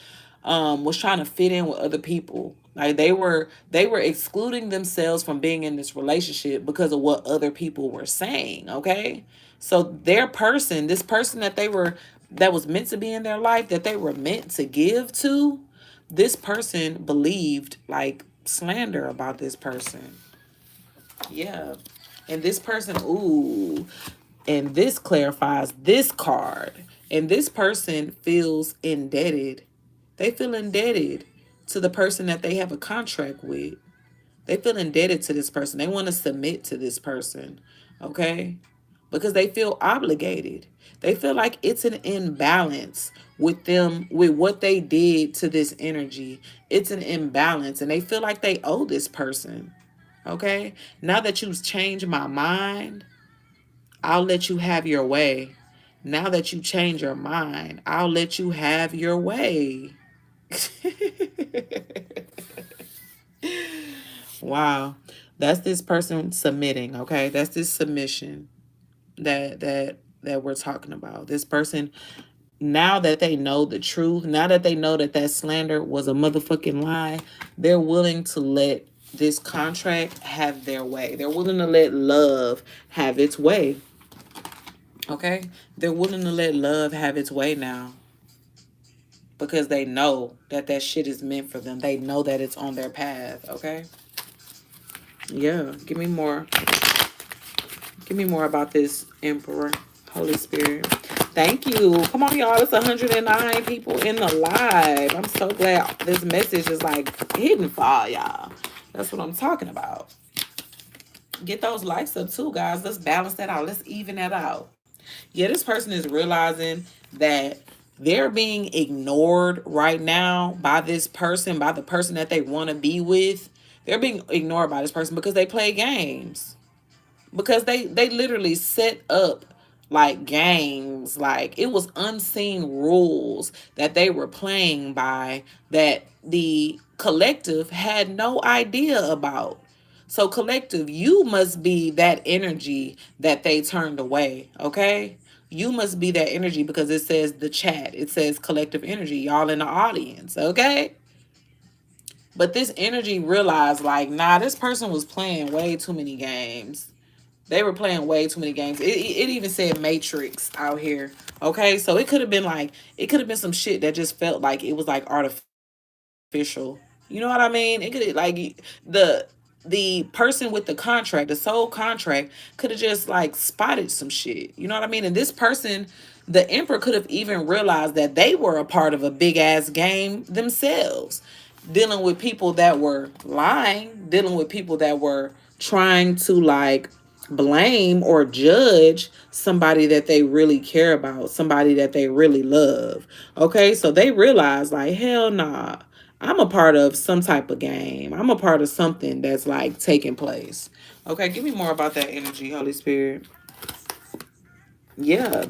was trying to fit in with other people. Like they were excluding themselves from being in this relationship because of what other people were saying, okay? So their person, this person that was meant to be in their life, that they were meant to give to, this person believed like slander about this person. Yeah. And this person, ooh, and this clarifies this card. And this person feels indebted. They feel indebted to the person that they have a contract with. They feel indebted to this person. They want to submit to this person. Okay? Because they feel obligated. They feel like it's an imbalance with them, with what they did to this energy. It's an imbalance. And they feel like they owe this person. Okay? Now that you've changed my mind, I'll let you have your way. Now that you change your mind, I'll let you have your way. Wow. That's this person submitting, okay? That's this submission that we're talking about. This person, now that they know the truth, now that they know that that slander was a motherfucking lie, they're willing to let this contract have their way. They're willing to let love have its way. Okay? They're willing to let love have its way now because they know that that shit is meant for them. They know that it's on their path, okay? Yeah, give me more. Give me more about this Emperor, Holy Spirit. Thank you. Come on, y'all. It's 109 people in the live. I'm so glad this message is like hidden for all y'all. That's what I'm talking about. Get those likes up too, guys. Let's balance that out. Let's even that out. Yeah, this person is realizing that they're being ignored right now by this person, by the person that they want to be with. They're being ignored by this person because they play games. Because they literally set up like games, like it was unseen rules that they were playing by that the collective had no idea about. So collective, you must be that energy that they turned away, okay? You must be that energy because it says the chat, it says collective energy, y'all in the audience, okay? But this energy realized like, nah, this person was playing way too many games. They were playing way too many games. It even said Matrix out here. Okay, so it could have been like, it could have been some shit that just felt like it was like artificial. You know what I mean? It could like the the person with the contract, the soul contract, could have just like spotted some shit. You know what I mean? And this person, the emperor, could have even realized that they were a part of a big ass game themselves. dealing with people that were lying, dealing with people that were trying to like blame or judge somebody that they really care about, somebody that they really love. Okay, so they realize like, hell nah, I'm a part of some type of game. I'm a part of something that's like taking place. Okay, give me more about that energy, Holy Spirit. Yeah,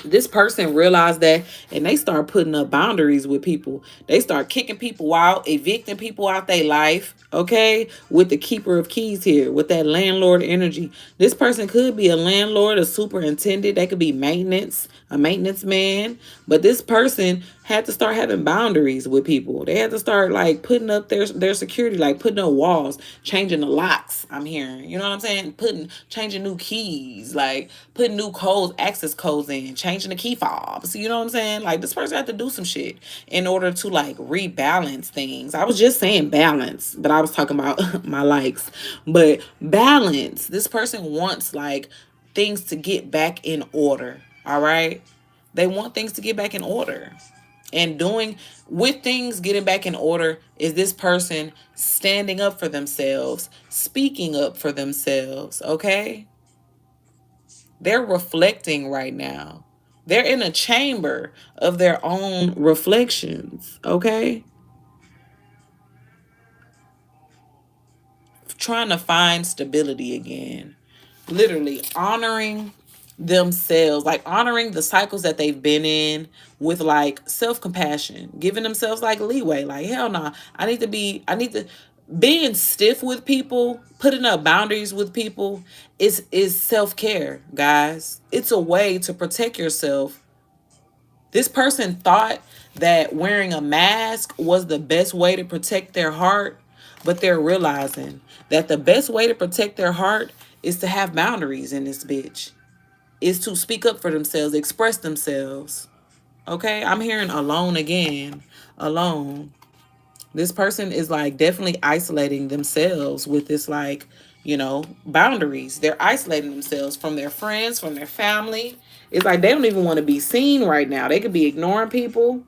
this person realized that, and they start putting up boundaries with people. They start kicking people out, evicting people out their life. Okay, with the keeper of keys here, with that landlord energy. This person could be a landlord, a superintendent. They could be maintenance, a maintenance man. But this person had to start having boundaries with people. They had to start like putting up their security, like putting up walls, changing the locks. I'm hearing, you know what I'm saying? Changing new keys, like putting new codes, access codes in, changing the key fobs. You know what I'm saying? Like this person had to do some shit in order to like rebalance things. I was just saying balance, but I was talking about my likes. But balance. This person wants like things to get back in order. All right. They want things to get back in order. And doing with things getting back in order is this person standing up for themselves, speaking up for themselves, okay? They're reflecting right now. They're in a chamber of their own reflections, okay? Trying to find stability again. Literally honoring themselves, like honoring the cycles that they've been in with like self-compassion, giving themselves like leeway. Like, hell no, I need to being stiff with people, putting up boundaries with people is self-care, guys. It's a way to protect yourself. This person thought that wearing a mask was the best way to protect their heart, but they're realizing that the best way to protect their heart is to have boundaries in this bitch, is to speak up for themselves, express themselves. Okay, I'm hearing alone again. Alone. This person is like definitely isolating themselves with this, like, boundaries. They're isolating themselves from their friends, from their family. It's like they don't even want to be seen right now. They could be ignoring people.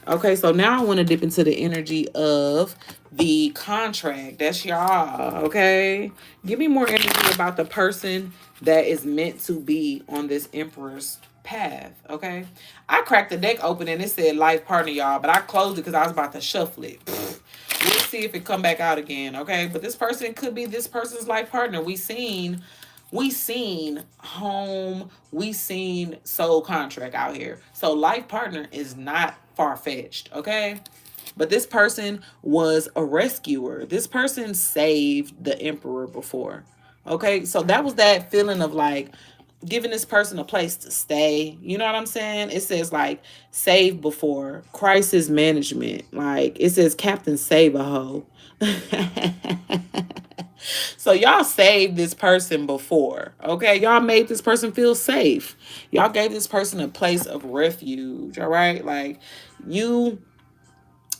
Okay, so now I want to dip into the energy of the contract. That's y'all, okay? Give me more energy about the person that is meant to be on this Emperor's path, okay? I cracked the deck open and it said life partner, y'all, but I closed it because I was about to shuffle it. We'll see if it come back out again, okay? But this person could be this person's life partner. We seen home, we seen soul contract out here. So life partner is not far-fetched, okay? But this person was a rescuer. This person saved the emperor before. Okay? So that was that feeling of like giving this person a place to stay. You know what I'm saying? It says like save before, crisis management. Like it says Captain Save a Hoe. So y'all saved this person before, okay? Y'all made this person feel safe. Y'all gave this person a place of refuge, all right? Like you,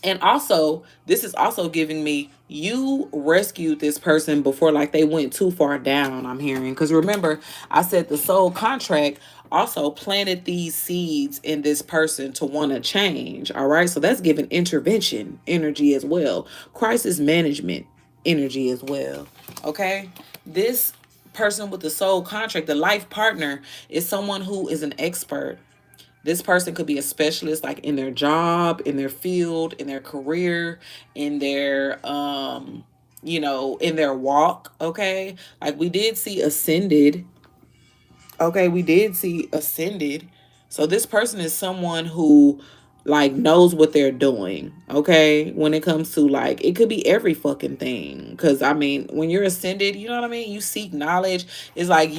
and also this is also giving me you rescued this person before like they went too far down, I'm hearing. Because remember, I said the soul contract also planted these seeds in this person to want to change, all right? So that's giving intervention energy as well, crisis management energy as well, okay? This person with the soul contract, the life partner, is someone who is an expert. This person could be a specialist like in their job, in their field, in their career, in their in their walk, okay? Like we did see ascended. Okay, we did see ascended. So this person is someone who like knows what they're doing, okay? When it comes to like it could be every fucking thing, cuz I mean, when you're ascended, you know what I mean? You seek knowledge. It's like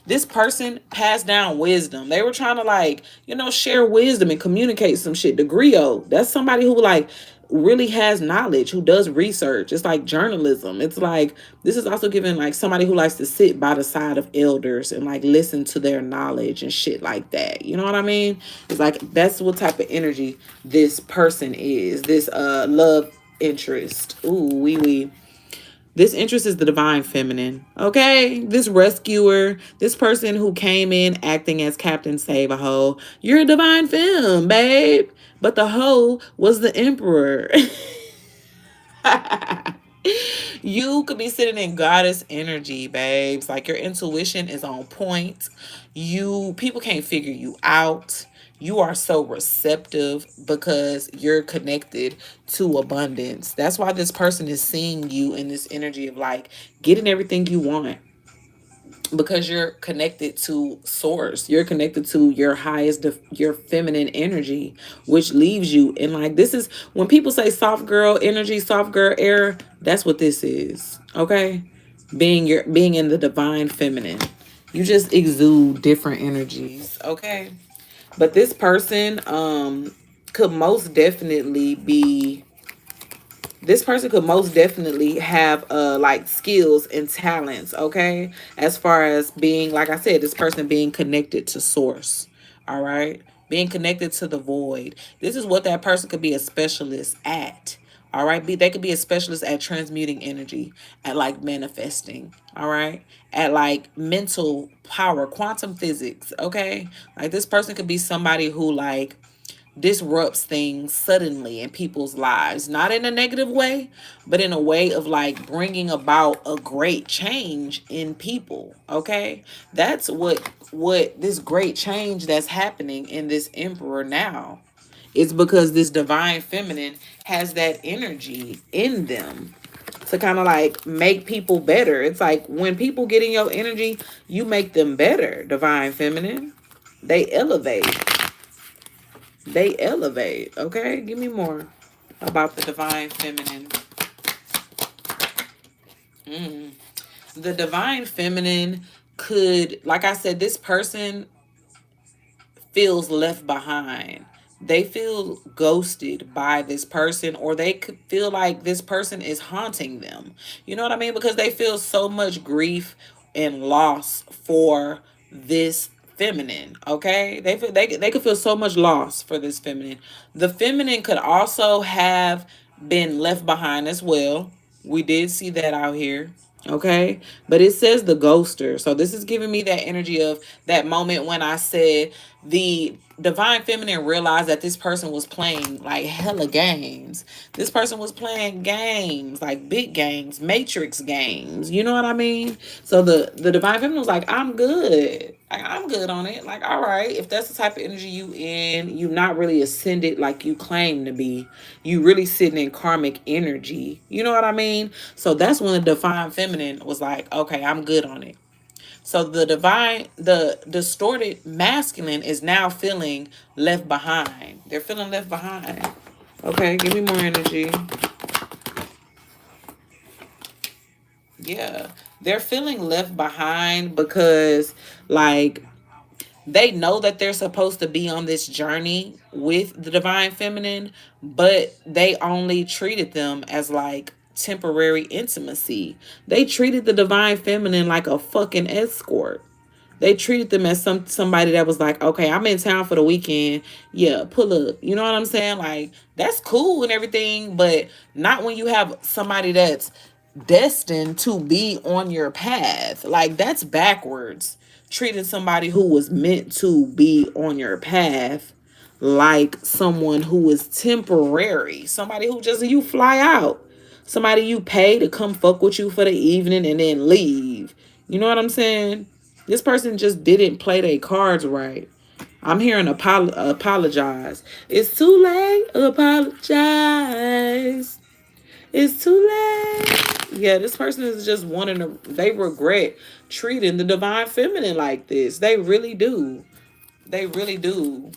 this person passed down wisdom. They were trying to like, share wisdom and communicate some shit. The griot, that's somebody who like really has knowledge, who does research. It's like journalism. It's like this is also given like somebody who likes to sit by the side of elders and like listen to their knowledge and shit like that. You know what I mean? It's like that's what type of energy this person is. This love interest. Ooh, wee. This interest is the divine feminine, okay? This rescuer, this person who came in acting as Captain Save a Hoe, you're a divine femme, babe. But the hoe was the emperor. You could be sitting in goddess energy, babes. Like your intuition is on point. People can't figure you out. You are so receptive because you're connected to abundance. That's why this person is seeing you in this energy of like getting everything you want, because you're connected to source, you're connected to your highest your feminine energy, which leaves you in like, this is when people say soft girl energy, soft girl air, that's what this is. Okay, being in the divine feminine, you just exude different energies. Okay, but this person could most definitely be this person could most definitely have like skills and talents, okay, as far as being, like I said, this person being connected to source. All right, being connected to the void. This is what that person could be a specialist at. All right, they could be a specialist at transmuting energy, at like manifesting. All right, at like mental power, quantum physics. Okay, like this person could be somebody who like disrupts things suddenly in people's lives, not in a negative way, but in a way of like bringing about a great change in people. Okay, that's what this great change that's happening in this emperor now is, because this divine feminine has that energy in them to kind of like make people better. It's like when people get in your energy, you make them better. Divine feminine, they elevate. They elevate. Okay, give me more about the divine feminine. Mm. The divine feminine could, like I said, this person feels left behind. They feel ghosted by this person, or they could feel like this person is haunting them. You know what I mean? Because they feel so much grief and loss for this feminine. Okay, they could feel so much loss for this feminine. The feminine could also have been left behind as well. We did see that out here. Okay, but it says the ghoster, so this is giving me that energy of that moment when I said the divine feminine realized that this person was playing like hella games. This person was playing games, like big games, matrix games, you know what I mean? So the divine feminine was like, I'm good, like I'm good on it. Like, all right, if that's the type of energy you in, you not really ascended like you claim to be, you really sitting in karmic energy, you know what I mean? So that's when the divine feminine was like, okay, I'm good on it. So the distorted masculine is now feeling left behind. They're feeling left behind. Okay, give me more energy. Yeah, they're feeling left behind because like they know that they're supposed to be on this journey with the divine feminine, but they only treated them as like temporary intimacy. They treated the divine feminine like a fucking escort. They treated them as somebody that was like, okay, I'm in town for the weekend. Yeah, pull up. You know what I'm saying? Like, that's cool and everything, but not when you have somebody that's destined to be on your path. Like, that's backwards. Treating somebody who was meant to be on your path like someone who is temporary. Somebody who just, you fly out. Somebody you pay to come fuck with you for the evening and then leave. You know what I'm saying? This person just didn't play their cards right. I'm hearing apologize. It's too late. Apologize. It's too late. Yeah, this person is just wanting to, they regret treating the divine feminine like this. They really do. They really do.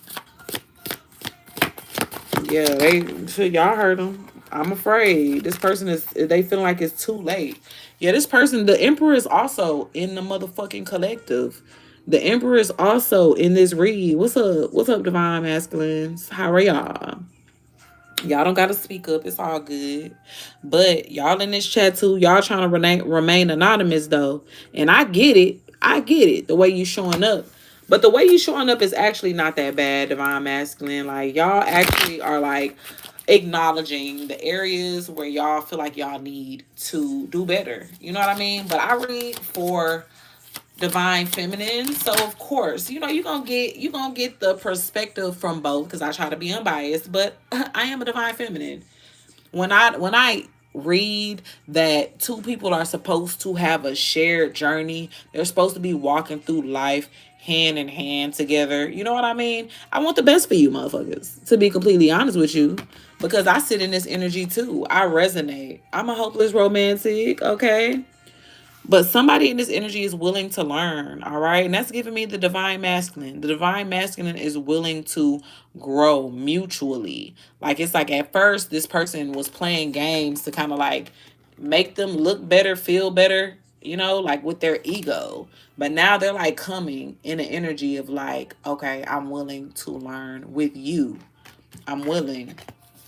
Yeah, y'all heard them. I'm afraid this person is, they feeling like it's too late. Yeah, this person, the emperor is also in the motherfucking collective. The emperor is also in this read. What's up? What's up, divine masculines? How are y'all? Y'all don't gotta speak up. It's all good. But y'all in this chat too, y'all trying to remain anonymous though. And I get it. I get it. The way you showing up. But the way you showing up is actually not that bad, divine masculine. Like, y'all actually are like acknowledging the areas where y'all feel like y'all need to do better. You know what I mean? But I read for divine feminine. So of course, you know, you're gonna get the perspective from both because I try to be unbiased, but I am a divine feminine. When I read that two people are supposed to have a shared journey, they're supposed to be walking through life hand in hand together. You know what I mean? I want the best for you, motherfuckers. To be completely honest with you, because I sit in this energy too. I resonate. I'm a hopeless romantic, okay? But somebody in this energy is willing to learn, all right? And that's giving me the divine masculine. The divine masculine is willing to grow mutually. Like, it's like at first, this person was playing games to kind of like make them look better, feel better, you know, like with their ego. But now they're like coming in an energy of like, okay, I'm willing to learn with you. I'm willing.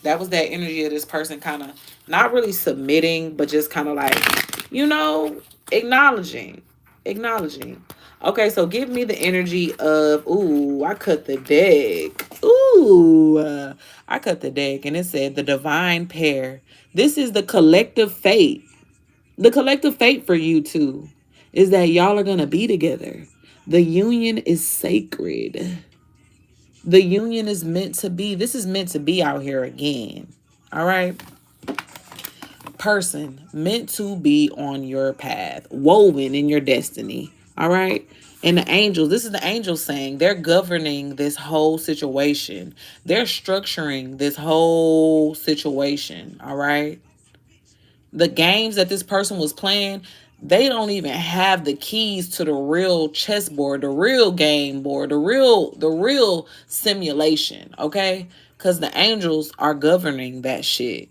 That was that energy of this person kind of not really submitting, but just kind of like, you know, acknowledging. Acknowledging. Okay, so give me the energy of, ooh, I cut the deck. Ooh, I cut the deck and it said the divine pair. This is the collective fate. The collective fate for you two is that y'all are going to be together. The union is sacred. The union is meant to be. This is meant to be out here again. All right. Person meant to be on your path, woven in your destiny. All right. And the angels, this is the angels saying they're governing this whole situation. They're structuring this whole situation. All right. The games that this person was playing, they don't even have the keys to the real chessboard, the real game board, the real simulation, okay? Because the angels are governing that shit.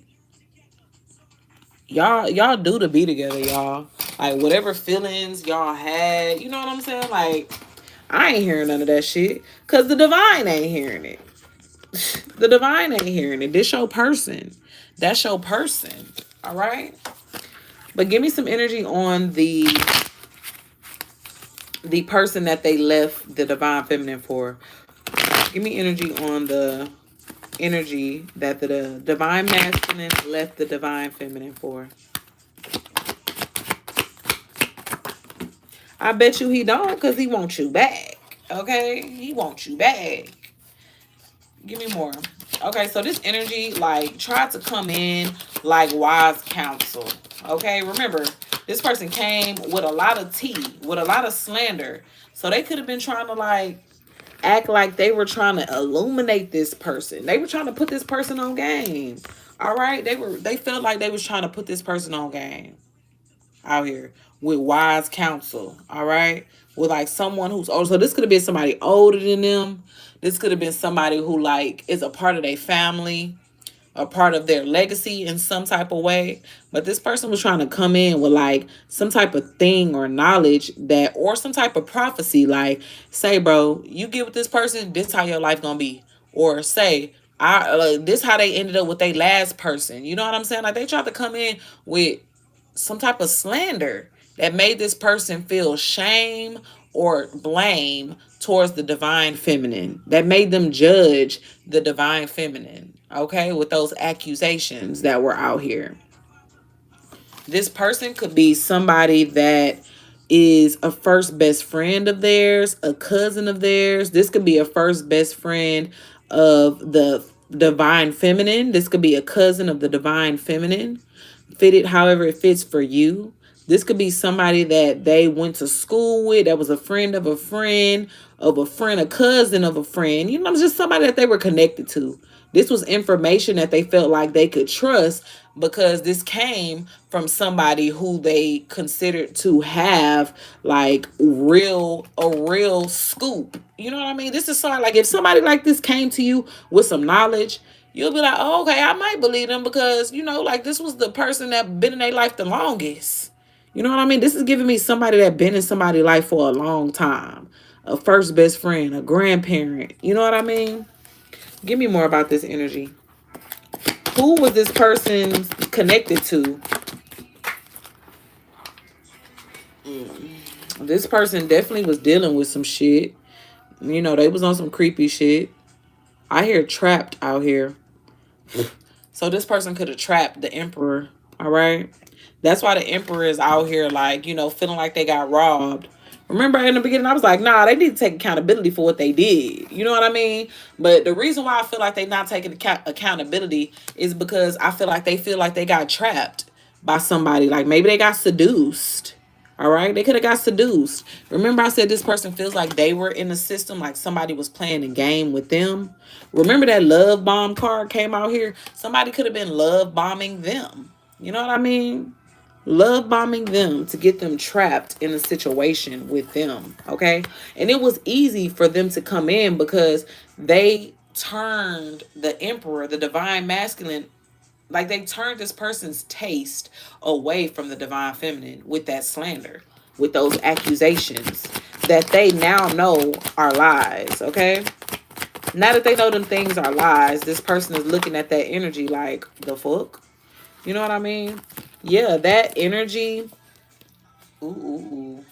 Y'all do to be together, y'all. Like whatever feelings y'all had, you know what I'm saying? Like, I ain't hearing none of that shit. Cause the divine ain't hearing it. The divine ain't hearing it. This your person. That's your person. All right. But give me some energy on the person that they left the divine feminine for. Give me energy on the energy that the divine masculine left the divine feminine for. I bet you he don't, because he wants you back. Okay? He wants you back. Give me more. Okay, so this energy, like, tried to come in like wise counsel. Okay, remember, this person came with a lot of tea, with a lot of slander. So they could have been trying to, like, act like they were trying to illuminate this person. They were trying to put this person on game. All right? They felt like they was trying to put this person on game out here with wise counsel. All right? With like someone who's older. So this could have been somebody older than them. This could have been somebody who like is a part of their family, a part of their legacy in some type of way. But this person was trying to come in with like some type of thing or knowledge that, or some type of prophecy, like, say, bro, you get with this person, this how your life gonna be. Or say, this how they ended up with their last person. You know what I'm saying? Like they tried to come in with some type of slander that made this person feel shame or blame towards the divine feminine, that made them judge the divine feminine, okay, with those accusations that were out here. This person could be somebody that is a first best friend of theirs, a cousin of theirs. This could be a first best friend of the divine feminine. This could be a cousin of the divine feminine. Fit it however it fits for you. This could be somebody that they went to school with, that was a friend of a friend of a friend, a cousin of a friend. You know, it's just somebody that they were connected to. This was information that they felt like they could trust because this came from somebody who they considered to have like a real scoop. You know what I mean? This is sort of like if somebody like this came to you with some knowledge, you'll be like, oh, okay, I might believe them because, you know, like this was the person that been in their life the longest. You know what I mean? This is giving me somebody that been in somebody's life for a long time. A first best friend, a grandparent. You know what I mean? Give me more about this energy. Who was this person connected to? This person definitely was dealing with some shit. You know, they was on some creepy shit. I hear trapped out here. So this person could have trapped the emperor. All right. That's why the emperor is out here like, you know, feeling like they got robbed. Remember in the beginning, I was like, nah, they need to take accountability for what they did. You know what I mean? But the reason why I feel like they not taking accountability is because I feel like they got trapped by somebody. Like maybe they got seduced. All right, they could have got seduced. Remember, I said this person feels like they were in the system, like somebody was playing a game with them. Remember that love bomb card came out here? Somebody could have been love bombing them. You know what I mean? Love bombing them to get them trapped in a situation with them. Okay, and it was easy for them to come in because they turned the emperor, the divine masculine, like they turned this person's taste away from the divine feminine with that slander, with those accusations that they now know are lies. Okay, now that they know them things are lies, this person is looking at that energy like, the fuck? You know what I mean? Yeah, that energy. Ooh.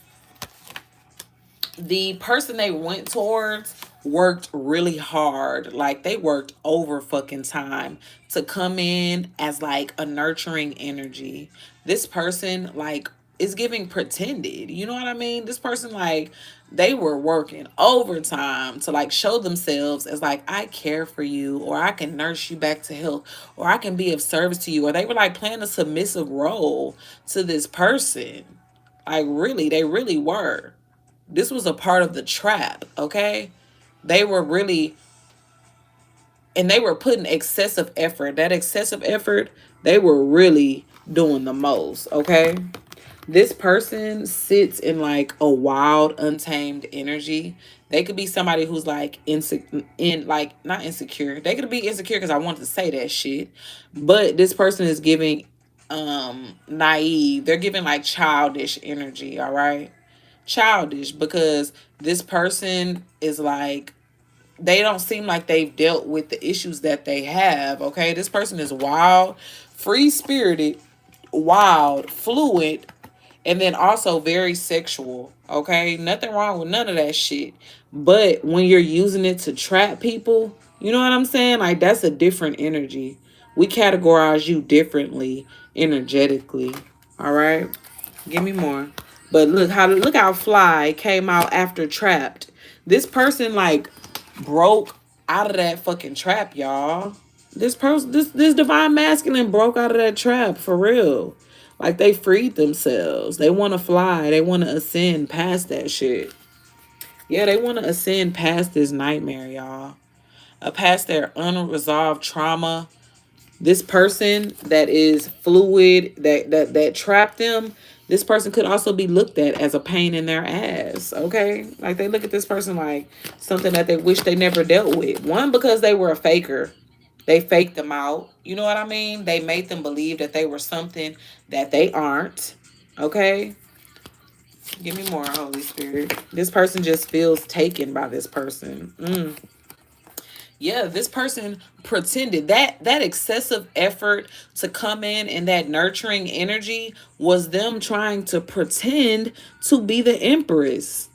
The person they went towards worked really hard. Like they worked over fucking time to come in as like a nurturing energy. This person like is giving pretended. You know what I mean? This person like they were working overtime to like show themselves as like, I care for you, or I can nurse you back to health, or I can be of service to you, or they were like playing a submissive role to this person. Like really, they really were. This was a part of the trap, okay? They were really, and they were putting excessive effort. That excessive effort, they were really doing the most, okay? This person sits in like a wild, untamed energy. They could be somebody who's like not insecure. They could be insecure because I wanted to say that shit. But this person is giving naive. They're giving like childish energy, all right? Childish, because this person is like, they don't seem like they've dealt with the issues that they have. Okay, this person is wild, free spirited, wild, fluid, and then also very sexual. Okay, nothing wrong with none of that shit, but when you're using it to trap people, you know what I'm saying? Like that's a different energy. We categorize you differently energetically. All right, give me more. But look how Fly came out after Trapped. This person like broke out of that fucking trap, y'all. This divine masculine broke out of that trap for real. Like they freed themselves. They want to fly. They want to ascend past that shit. Yeah, they want to ascend past this nightmare, y'all. Past their unresolved trauma. This person that is fluid, that trapped them, this person could also be looked at as a pain in their ass, okay? Like they look at this person like something that they wish they never dealt with. One, because they were a faker. They faked them out. You know what I mean? They made them believe that they were something that they aren't, okay? Give me more, Holy Spirit. This person just feels taken by this person. Yeah, this person pretended that excessive effort to come in and that nurturing energy was them trying to pretend to be the empress.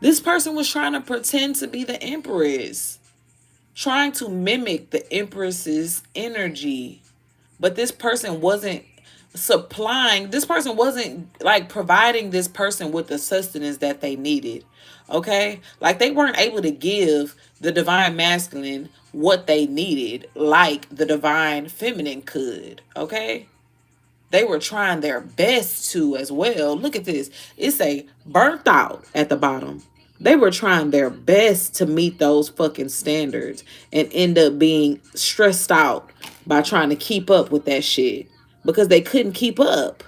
This person was trying to pretend to be the empress, trying to mimic the empress's energy. But this person wasn't this person wasn't like providing this person with the sustenance that they needed. Okay, like they weren't able to give the divine masculine what they needed like the divine feminine could. Okay, they were trying their best to as well. Look at this. It's a burnt out at the bottom. They were trying their best to meet those fucking standards and end up being stressed out by trying to keep up with that shit because they couldn't keep up.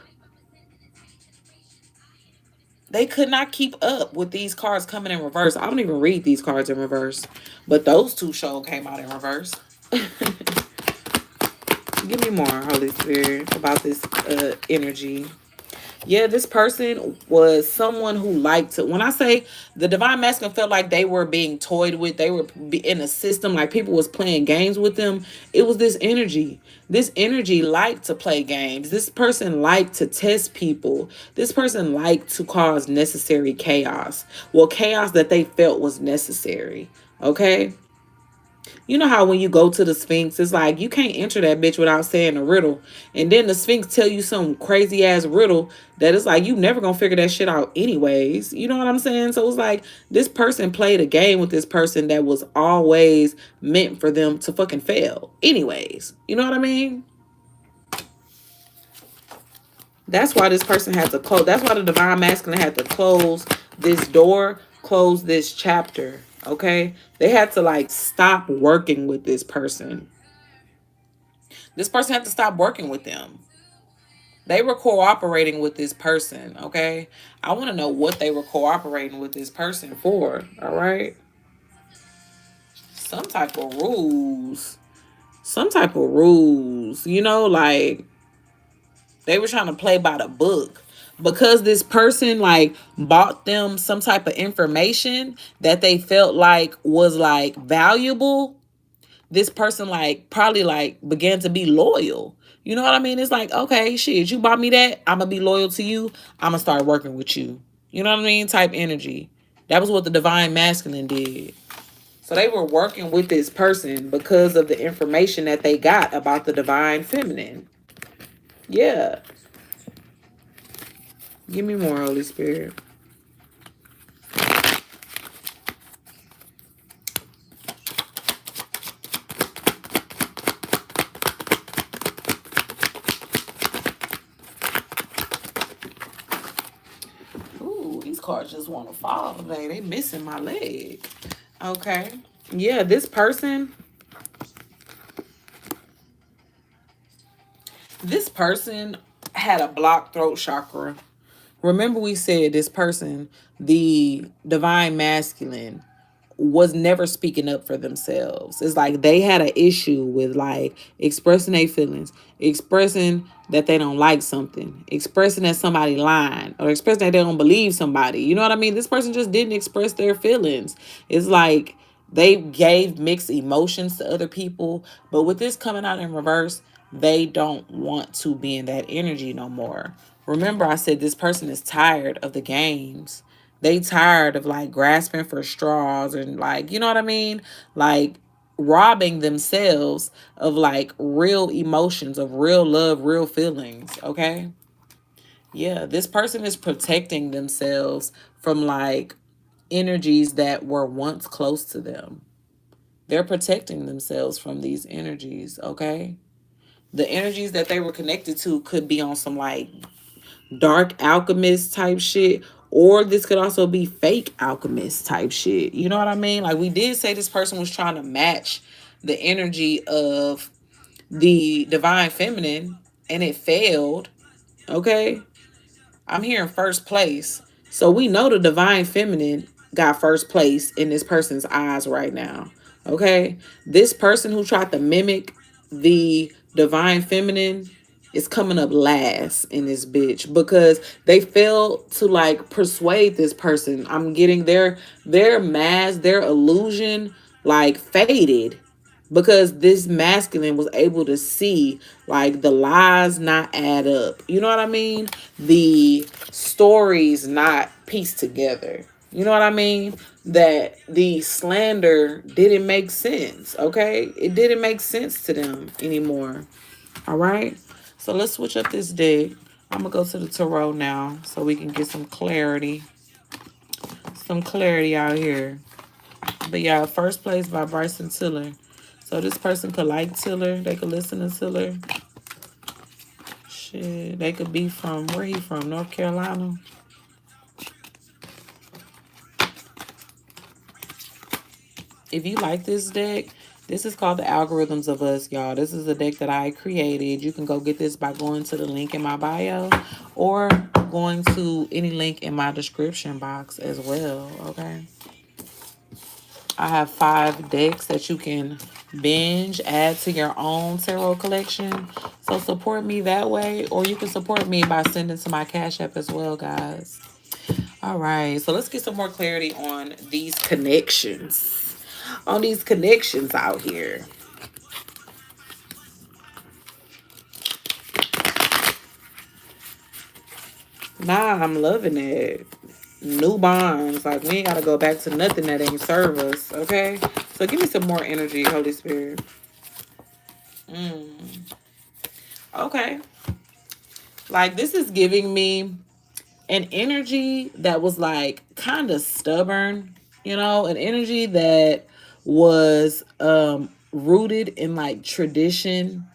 They could not keep up with these cards coming in reverse. I don't even read these cards in reverse, but those two came out in reverse. Give me more, Holy Spirit, about this energy. Yeah, this person was someone who liked to, when I say the divine masculine felt like they were being toyed with, they were in a system, like people was playing games with them. It was this energy. This energy liked to play games. This person liked to test people. This person liked to cause necessary chaos. Well, chaos that they felt was necessary. Okay? You know how when you go to the Sphinx, it's like you can't enter that bitch without saying a riddle. And then the Sphinx tell you some crazy ass riddle that it's like you never gonna figure that shit out anyways. You know what I'm saying? So it's like this person played a game with this person that was always meant for them to fucking fail. Anyways. You know what I mean? That's why this person had to close. That's why the divine masculine had to close this door, close this chapter. Okay? They had to like stop working with this person. This person had to stop working with them. They were cooperating with this person, okay? I want to know what they were cooperating with this person for, all right? Some type of rules. Some type of rules. You know, like they were trying to play by the book. Because this person like bought them some type of information that they felt like was like valuable, this person like probably like began to be loyal. You know what I mean? It's like, okay, shit, you bought me that, I'm gonna be loyal to you. I'm gonna start working with you. You know what I mean? Type energy. That was what the divine masculine did. So they were working with this person because of the information that they got about the divine feminine. Yeah. Give me more, Holy Spirit. These cards just want to fall today. They missing my leg. Okay. Yeah, this person had a blocked throat chakra. Remember we said this person, the divine masculine, was never speaking up for themselves. It's like they had an issue with like expressing their feelings, expressing that they don't like something, expressing that somebody lying, or expressing that they don't believe somebody. You know what I mean? This person just didn't express their feelings. It's like they gave mixed emotions to other people, but with this coming out in reverse, they don't want to be in that energy no more. Remember, I said this person is tired of the games. They tired of like grasping for straws and like, you know what I mean? Like robbing themselves of like real emotions, of real love, real feelings. Okay. Yeah. This person is protecting themselves from like energies that were once close to them. They're protecting themselves from these energies. Okay. The energies that they were connected to could be on some like dark alchemist type shit, or this could also be fake alchemist type shit. You know what I mean? Like we did say this person was trying to match the energy of the divine feminine and it failed. Okay. I'm here in first place. So we know the divine feminine got first place in this person's eyes right now. Okay. This person who tried to mimic the divine feminine is coming up last in this bitch because they failed to like persuade this person. I'm getting their mask, their illusion like faded because this masculine was able to see like the lies not add up. You know what I mean? The stories not pieced together. You know what I mean? That the slander didn't make sense. Okay, it didn't make sense to them anymore. All right, so let's switch up this deck. I'm gonna go to the tarot now so we can get some clarity out here. But yeah, first place by Bryson Tiller. So this person could like Tiller. They could listen to Tiller. Shit, they could be from, where he from? North Carolina. If you like this deck, this is called the Algorithms of Us, y'all. This is a deck that I created. You can go get this by going to the link in my bio or going to any link in my description box as well, okay? I have 5 decks that you can binge, add to your own tarot collection. So support me that way, or you can support me by sending to my Cash App as well, guys. All right, so let's get some more clarity on these connections. On these connections out here. Nah, I'm loving it. New bonds. Like, we ain't got to go back to nothing that ain't serve us, okay? So give me some more energy, Holy Spirit. Okay. Like, this is giving me an energy that was like kind of stubborn, you know, an energy that was rooted in like tradition,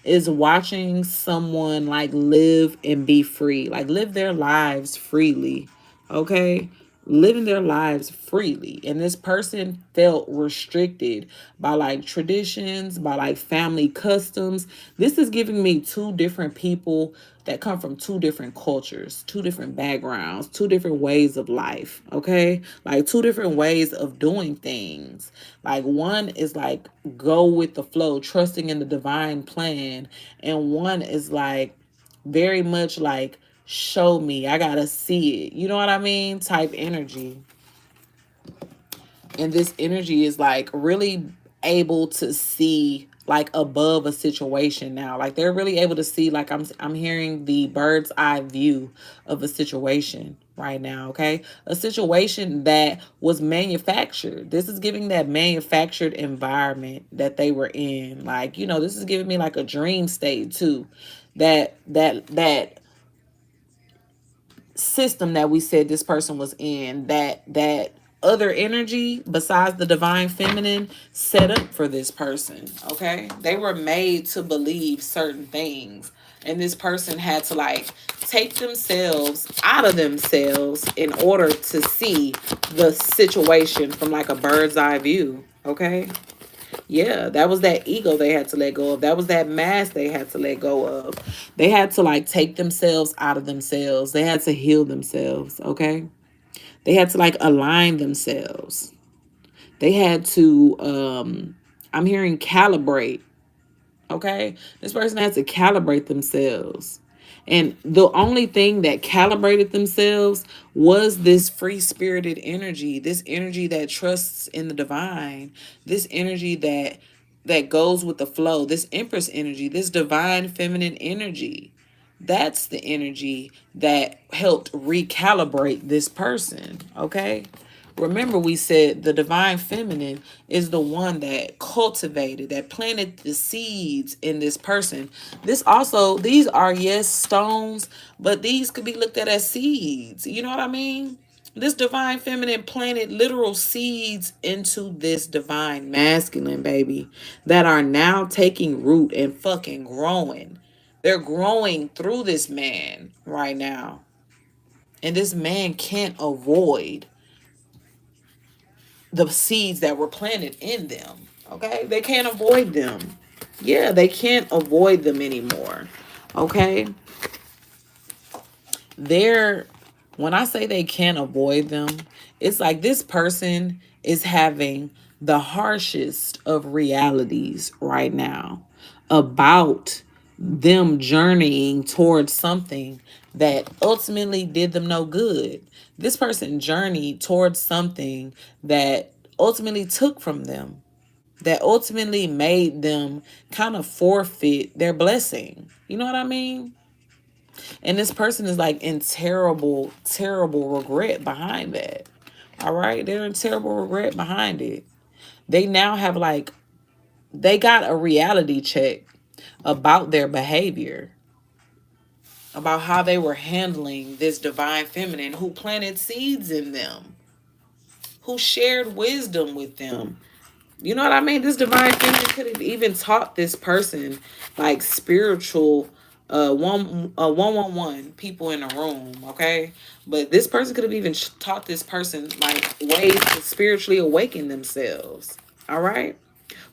is watching someone like live and be free, like live their lives freely, okay? Living their lives freely. And this person felt restricted by like traditions, by like family customs. This is giving me two different people that come from two different cultures, two different backgrounds, two different ways of life, okay? Like two different ways of doing things. Like one is like go with the flow, trusting in the divine plan, and one is like very much like show me, I gotta see it. You know what I mean? Type energy. And this energy is like really able to see like above a situation now. Like they're really able to see, like I'm hearing the bird's eye view of a situation right now, okay? A situation that was manufactured. This is giving that manufactured environment that they were in. Like, you know, this is giving me like a dream state too. That system that we said this person was in, that other energy besides the divine feminine set up for this person, okay? They were made to believe certain things, and this person had to like take themselves out of themselves in order to see the situation from like a bird's eye view, okay? Yeah, that was that ego they had to let go of. That was that mask they had to let go of. They had to like take themselves out of themselves. They had to heal themselves, okay? They had to like align themselves. They had to I'm hearing calibrate, okay? This person has to calibrate themselves. And the only thing that calibrated themselves was this free spirited energy, this energy that trusts in the divine, this energy that goes with the flow, this empress energy, this divine feminine energy. That's the energy that helped recalibrate this person, okay? Remember, we said the divine feminine is the one that cultivated, that planted the seeds in this person. This also, these are, yes, stones, but these could be looked at as seeds. You know what I mean? This divine feminine planted literal seeds into this divine masculine, baby, that are now taking root and fucking growing. They're growing through this man right now. And this man can't avoid the seeds that were planted in them. Okay? They can't avoid them. Yeah, they can't avoid them anymore. Okay? They're, when I say they can't avoid them, it's like this person is having the harshest of realities right now about them journeying towards something that ultimately did them no good. This person journeyed towards something that ultimately took from them, that ultimately made them kind of forfeit their blessing. You know what I mean? And this person is like in terrible, terrible regret behind that. All right? They're in terrible regret behind it. They now have like, they got a reality check about their behavior, about how they were handling this divine feminine who planted seeds in them, who shared wisdom with them. You know what I mean? This divine feminine could have even taught this person like spiritual one-on-one people in a room, okay? But this person could have even taught this person like ways to spiritually awaken themselves. All right?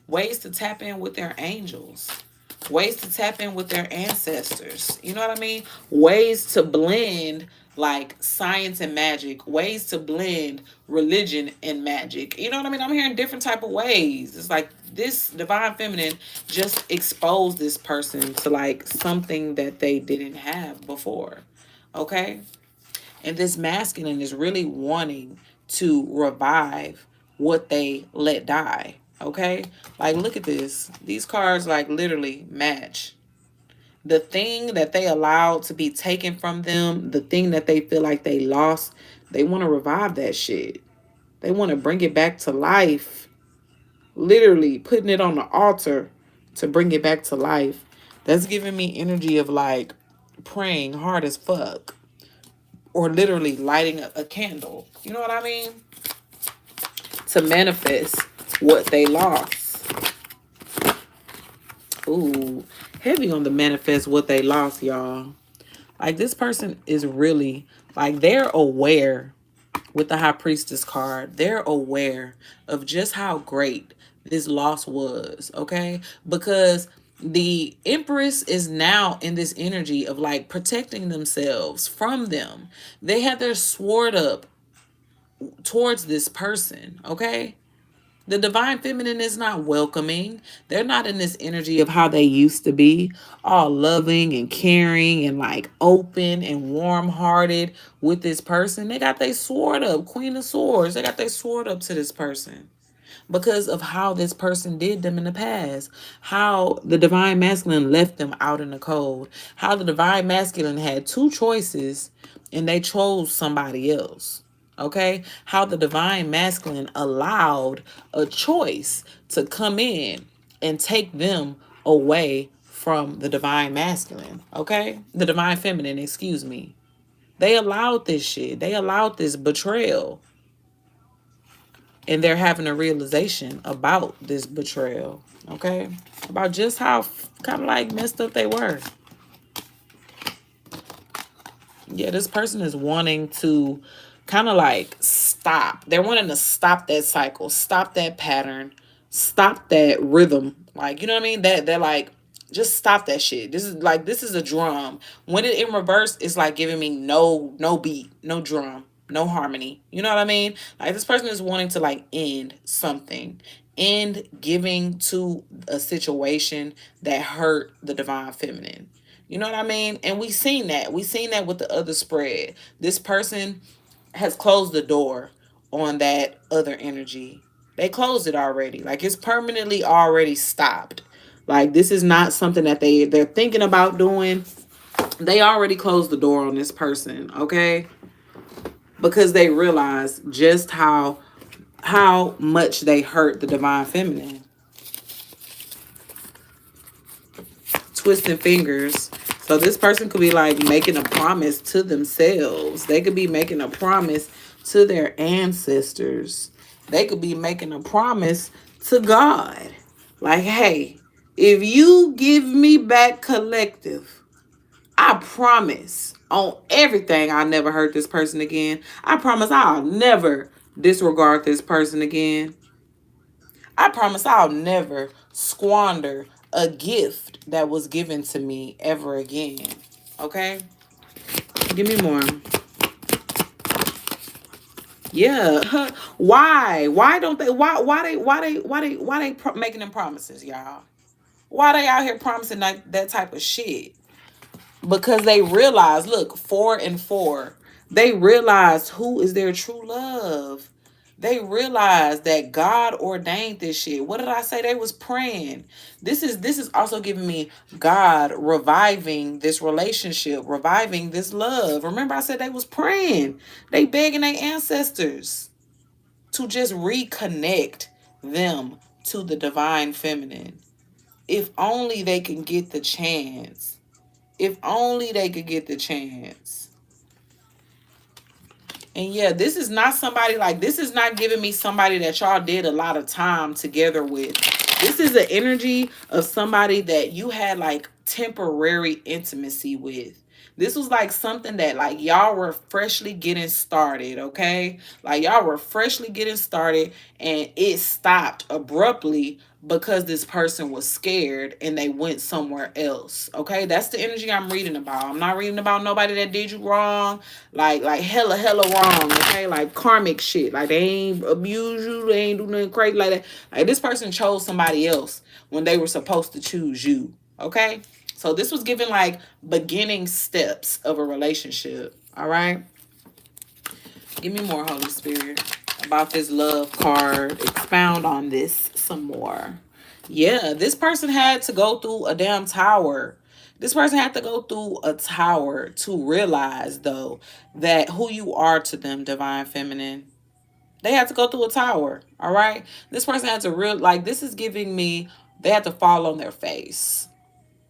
Ways to tap in with their angels, ways to tap in with their ancestors. You know what I mean? Ways to blend like science and magic, ways to blend religion and magic. You know what I mean? I'm hearing different type of ways. It's like this divine feminine just exposed this person to like something that they didn't have before. Okay? And this masculine is really wanting to revive what they let die. Okay? Like, look at this. These cards, like, literally match. The thing that they allowed to be taken from them, the thing that they feel like they lost, they want to revive that shit. They want to bring it back to life. literally putting it on the altar to bring it back to life. That's giving me energy of like praying hard as fuck, or literally lighting a candle. You know what I mean? To manifest what they lost. Ooh, heavy on the manifest what they lost, y'all. Like this person is really like they're aware with the High Priestess card. They're aware of just how great this loss was, okay? Because the Empress is now in this energy of like protecting themselves from them. They had their sword up towards this person, okay? The divine feminine is not welcoming. They're not in this energy of how they used to be, all loving and caring and like open and warm hearted with this person. They got their sword up, Queen of Swords. They got their sword up to this person because of how this person did them in the past, how the divine masculine left them out in the cold, how the divine masculine had two choices and they chose somebody else. Okay, how the divine masculine allowed a choice to come in and take them away from the divine masculine. Okay, the divine feminine, excuse me. They allowed this shit, they allowed this betrayal, and they're having a realization about this betrayal, okay? About just how kind of like messed up they were. Yeah, this person is wanting to kind of like stop. They're wanting to stop that cycle, stop that pattern, stop that rhythm. Like, you know what I mean? That they're like, just stop that shit. This is a drum. When it in reverse, it's like giving me no beat, no drum, no harmony. You know what I mean? Like this person is wanting to like end something, end giving to a situation that hurt the divine feminine. You know what I mean? And we seen that. We seen that with the other spread. This person has closed the door on that other energy. They closed it already. Like it's permanently already stopped. Like this is not something that they're thinking about doing. They already closed the door on this person, okay? Because they realize just how much they hurt the divine feminine. Twisting fingers. So this person could be like making a promise to themselves. They could be making a promise to their ancestors. They could be making a promise to God. Like, hey, if you give me back collective, I promise on everything I'll never hurt this person again. I promise I'll never disregard this person again. I promise I'll never squander a gift that was given to me ever again. Okay? Give me more. Yeah. Why? Why don't they making them promises, y'all? Why they out here promising that type of shit? Because they realize, look, 4 and 4, they realize who is their true love. They realize that God ordained this shit. What did I say? They was praying. This is also giving me God reviving this relationship, reviving this love. Remember I said they was praying. They begging their ancestors to just reconnect them to the divine feminine. If only they can get the chance. If only they could get the chance. And yeah, this is not somebody like, this is not giving me somebody that y'all did a lot of time together with. This is the energy of somebody that you had like temporary intimacy with. This was like something that like y'all were freshly getting started, okay? Like y'all were freshly getting started and it stopped abruptly because this person was scared and they went somewhere else. Okay, that's the energy I'm reading about. I'm not reading about nobody that did you wrong, like hella wrong. Okay, like karmic shit. Like they ain't abuse you, they ain't do nothing crazy like that. Like this person chose somebody else when they were supposed to choose you. Okay, so this was given like beginning steps of a relationship. All right, give me more, Holy Spirit, about this love card. Expound on this some more. Yeah, this person had to go through a damn tower. This person had to go through a tower to realize, though, that who you are to them, divine feminine. They had to go through a tower. All right. This person had to this is giving me, they had to fall on their face.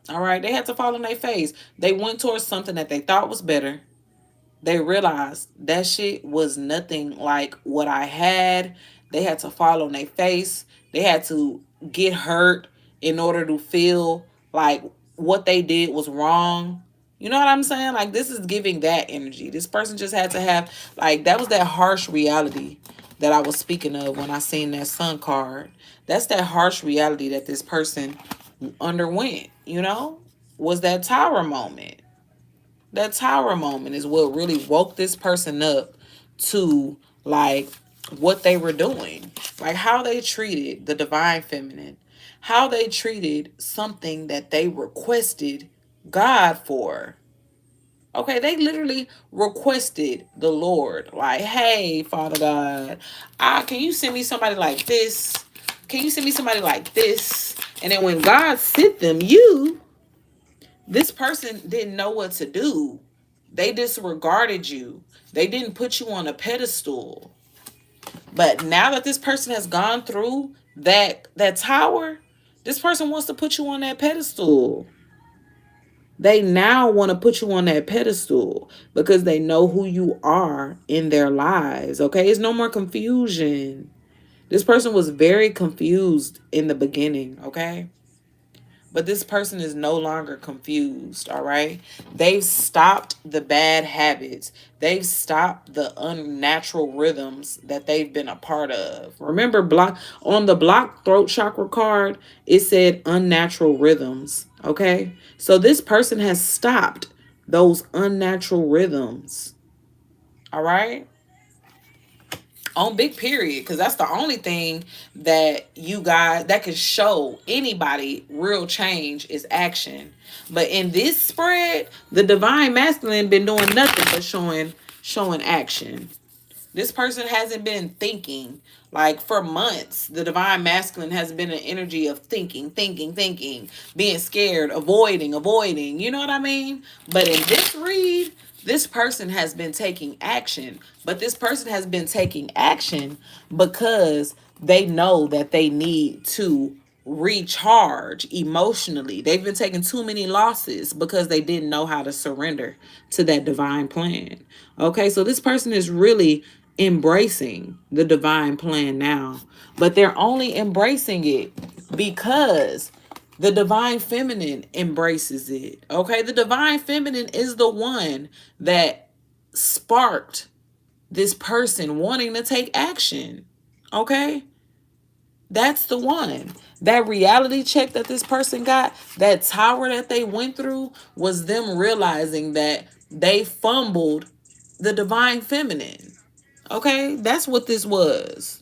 All right. They had to fall on their face. They went towards something that they thought was better. They realized that shit was nothing like what I had. They had to fall on their face. They had to get hurt in order to feel like what they did was wrong. You know what I'm saying? Like, this is giving that energy. This person just had to have, like, that was that harsh reality that I was speaking of when I seen that sun card. That's that harsh reality that this person underwent, was that tower moment. That tower moment is what really woke this person up to, like, what they were doing, like how they treated the divine feminine, how they treated something that they requested God for. Okay, they literally requested the Lord, like, hey, Father God, can you send me somebody like this? Can you send me somebody like this? And then when God sent them, this person didn't know what to do. They disregarded you. They didn't put you on a pedestal. But now that this person has gone through that tower, this person wants to put you on that pedestal. They now want to put you on that pedestal because they know who you are in their lives. Okay? It's no more confusion. This person was very confused in the beginning, okay? But this person is no longer confused, all right? They've stopped the bad habits. They've stopped the unnatural rhythms that they've been a part of. Remember, on the block throat chakra card, it said unnatural rhythms, okay? So this person has stopped those unnatural rhythms, all right? On big period, because that's the only thing that you guys that can show anybody real change is action. But in this spread, the divine masculine been doing nothing but showing action. This person hasn't been thinking. Like, for months, the divine masculine has been an energy of thinking, being scared, avoiding. You know what I mean? But in this read, this person has been taking action. But this person has been taking action because they know that they need to recharge emotionally. They've been taking too many losses because they didn't know how to surrender to that divine plan. Okay, so this person is really embracing the divine plan now, but they're only embracing it because the divine feminine embraces it. Okay, the divine feminine is the one that sparked this person wanting to take action. Okay, that's the one. That reality check that this person got, that tower that they went through, was them realizing that they fumbled the divine feminine. Okay, that's what this was.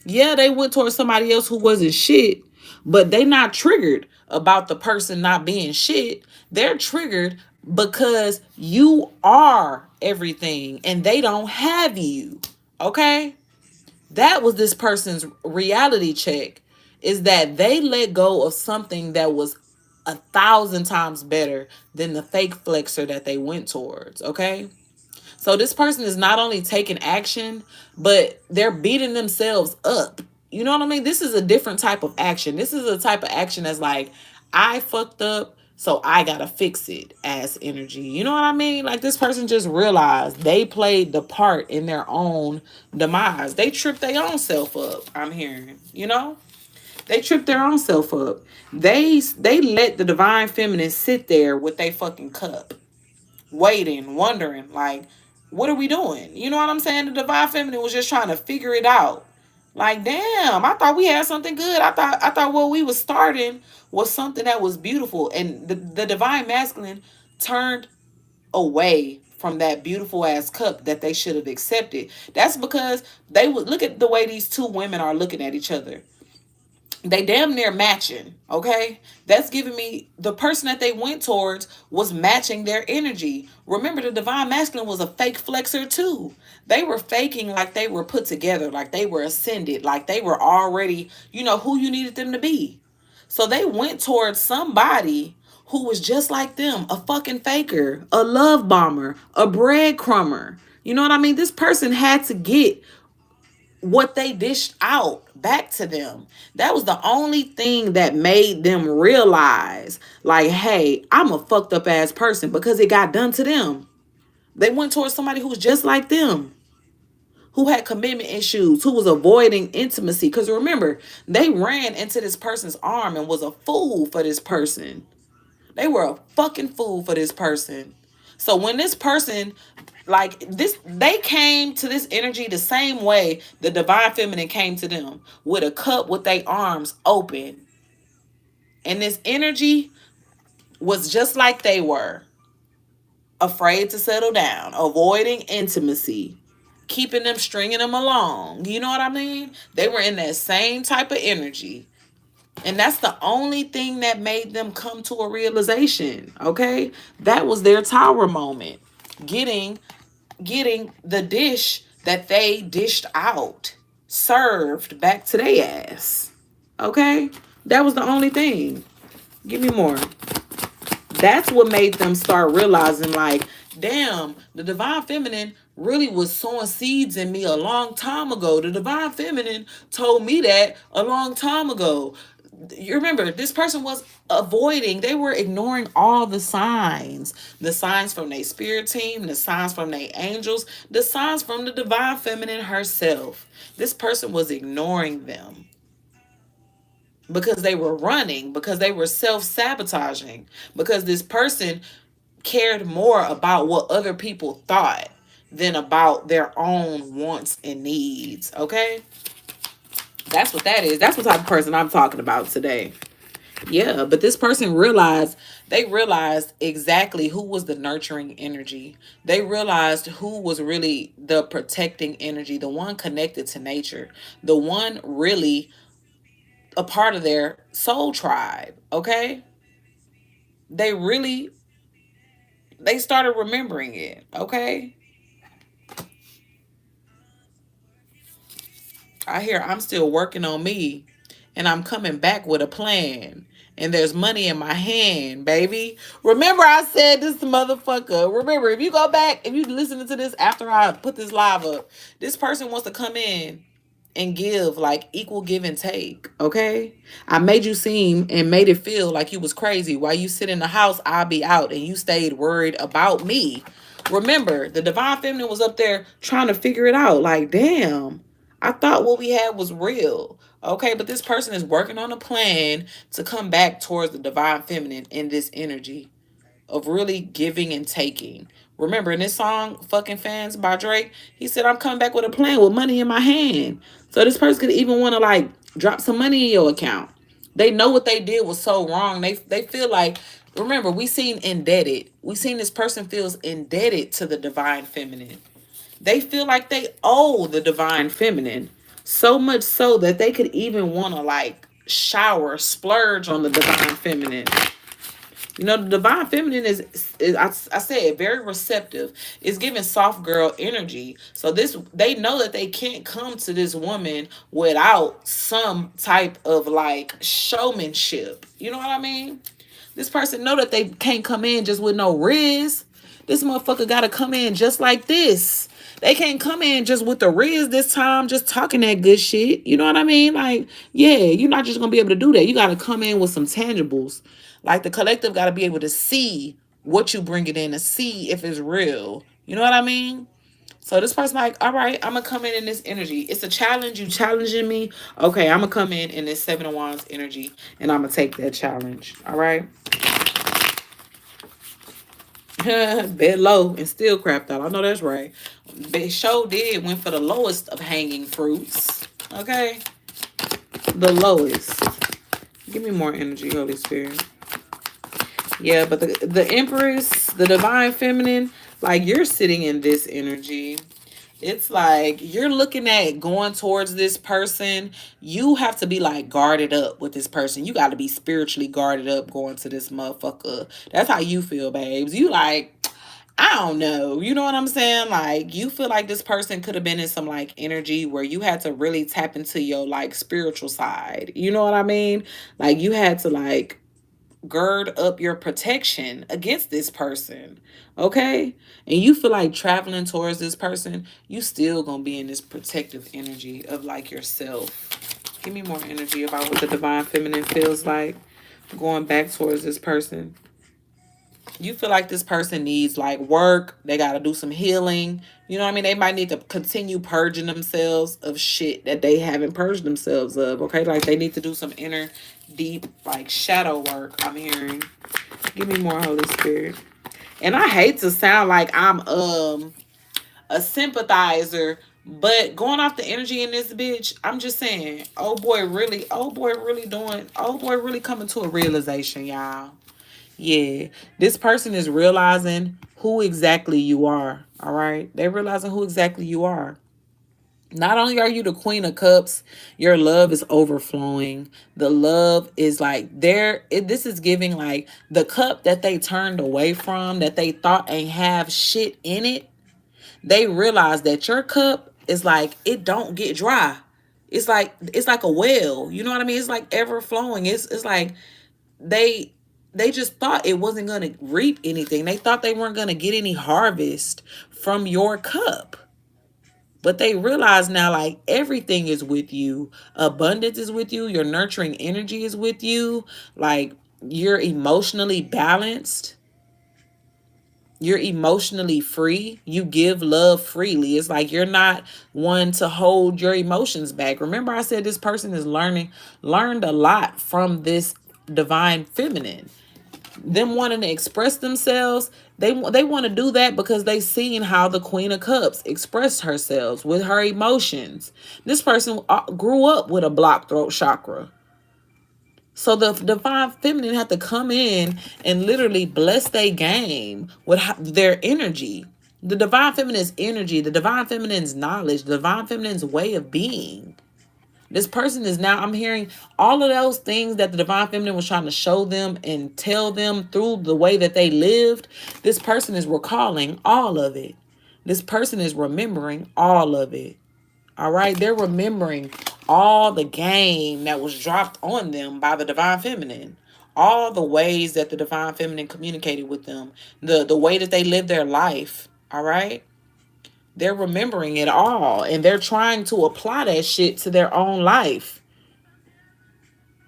Yeah, they went towards somebody else who wasn't shit, but they not triggered about the person not being shit. They're triggered because you are everything and they don't have you. Okay? That was this person's reality check, is that they let go of something that was 1,000 times better than the fake flexor that they went towards. Okay? So this person is not only taking action, but they're beating themselves up. You know what I mean? This is a different type of action. This is a type of action that's like, I fucked up, so I gotta fix it as energy. You know what I mean? Like, this person just realized they played the part in their own demise. They tripped their own self up, I'm hearing. They tripped their own self up. They let the divine feminine sit there with their fucking cup, waiting, wondering, like, what are we doing? You know what I'm saying? The divine feminine was just trying to figure it out. Like, damn, I thought we had something good. I thought what we was starting was something that was beautiful. And the divine masculine turned away from that beautiful ass cup that they should have accepted. That's because they would look at the way these two women are looking at each other. They damn near matching. Okay, that's giving me the person that they went towards was matching their energy. Remember, the divine masculine was a fake flexor too. They were faking like they were put together, like they were ascended, like they were already, who you needed them to be. So they went towards somebody who was just like them, a fucking faker, a love bomber, a breadcrumber. You know what I mean? This person had to get what they dished out back to them. That was the only thing that made them realize, like, hey, I'm a fucked up ass person, because it got done to them. They went towards somebody who was just like them, who had commitment issues, who was avoiding intimacy. Because remember, they ran into this person's arm and was a fool for this person. They were a fucking fool for this person. So when this person, like this, they came to this energy the same way the divine feminine came to them, with a cup with their arms open. And this energy was just like they were, afraid to settle down, avoiding intimacy, keeping them, stringing them along. You know what I mean? They were in that same type of energy. And that's the only thing that made them come to a realization, okay? That was their tower moment. Getting the dish that they dished out served back to their ass. Okay? That was the only thing. Give me more. That's what made them start realizing, like, damn, the divine feminine really was sowing seeds in me a long time ago. The divine feminine told me that a long time ago. You remember, this person was avoiding, they were ignoring all the signs from their spirit team, the signs from their angels, the signs from the divine feminine herself. This person was ignoring them because they were running, because they were self-sabotaging, because this person cared more about what other people thought than about their own wants and needs. Okay? That's what that is. That's what type of person I'm talking about today. Yeah, but this person realized, they realized exactly who was the nurturing energy. They realized who was really the protecting energy, the one connected to nature, the one really a part of their soul tribe. Okay? They really, they started remembering it. Okay? I hear I'm still working on me, and I'm coming back with a plan. And there's money in my hand, baby. Remember, I said this motherfucker. Remember, if you go back, if you listening to this after I put this live up, this person wants to come in and give, like, equal give and take. Okay? I made you seem and made it feel like you was crazy. While you sit in the house, I'll be out, and you stayed worried about me. Remember, the divine feminine was up there trying to figure it out. Like, damn, I thought what we had was real. Okay, but this person is working on a plan to come back towards the divine feminine in this energy of really giving and taking. Remember, in this song, Fucking Fans by Drake, he said, I'm coming back with a plan with money in my hand. So this person could even want to, like, drop some money in your account. They know what they did was so wrong. They feel like, remember, we seen indebted. We seen this person feels indebted to the divine feminine. They feel like they owe the divine feminine. So much so that they could even want to, like, shower, splurge on the divine feminine. You know, the divine feminine is I said, very receptive. It's giving soft girl energy. So this, they know that they can't come to this woman without some type of, like, showmanship. You know what I mean? This person know that they can't come in just with no riz. This motherfucker got to come in just like this. They can't come in just with the riz this time, just talking that good shit. You know what I mean? Like, yeah, you're not just going to be able to do that. You got to come in with some tangibles. Like, the collective got to be able to see what you bring it in, to see if it's real. You know what I mean? So this person like, all right, I'm going to come in this energy. It's a challenge. You challenging me. Okay, I'm going to come in this Seven of Wands energy, and I'm going to take that challenge. All right? Bed low and still crapped out. I know that's right. They show did went for the lowest of hanging fruits. Okay? The lowest. Give me more energy, Holy Spirit. Yeah, but the Empress, the divine feminine, like, you're sitting in this energy. It's like you're looking at going towards this person. You have to be, like, guarded up with this person. You got to be spiritually guarded up going to this motherfucker. That's how you feel, babes. You like, I don't know. You know what I'm saying? Like, you feel like this person could have been in some, like, energy where you had to really tap into your, like, spiritual side. You know what I mean? Like, you had to, like, gird up your protection against this person, okay? And you feel like traveling towards this person, you still gonna be in this protective energy of like yourself. Give me more energy about what the divine feminine feels like going back towards this person. You feel like this person needs like work. They got to do some healing. You know what I mean? They might need to continue purging themselves of shit that they haven't purged themselves of. Okay. Like they need to do some inner deep like shadow work. I'm hearing. Give me more, Holy Spirit. And I hate to sound like I'm a sympathizer, but going off the energy in this bitch, I'm just saying, oh boy really coming to a realization, y'all. Yeah, this person is realizing who exactly you are. All right, they're realizing who exactly you are. Not only are you the Queen of Cups, your love is overflowing. The love is like there. This is giving like the cup that they turned away from, that they thought ain't have shit in it. They realize that your cup is like it don't get dry. It's like a well. You know what I mean? It's like ever flowing. It's like they they just thought it wasn't going to reap anything. They thought they weren't going to get any harvest from your cup. But they realize now like everything is with you. Abundance is with you. Your nurturing energy is with you. Like you're emotionally balanced. You're emotionally free. You give love freely. It's like you're not one to hold your emotions back. Remember I said this person is learned a lot from this divine feminine. Them wanting to express themselves, they want to do that because they seen how the Queen of Cups expressed herself with her emotions. This person grew up with a blocked throat chakra. So the divine feminine had to come in and literally bless their game with their energy. The divine feminine's energy, the divine feminine's knowledge, the divine feminine's way of being. This person is now, I'm hearing all of those things that the divine feminine was trying to show them and tell them through the way that they lived. This person is recalling all of it. This person is remembering all of it. All right. They're remembering all the game that was dropped on them by the divine feminine. All the ways that the divine feminine communicated with them. The way that they lived their life. All right. They're remembering it all. And they're trying to apply that shit to their own life.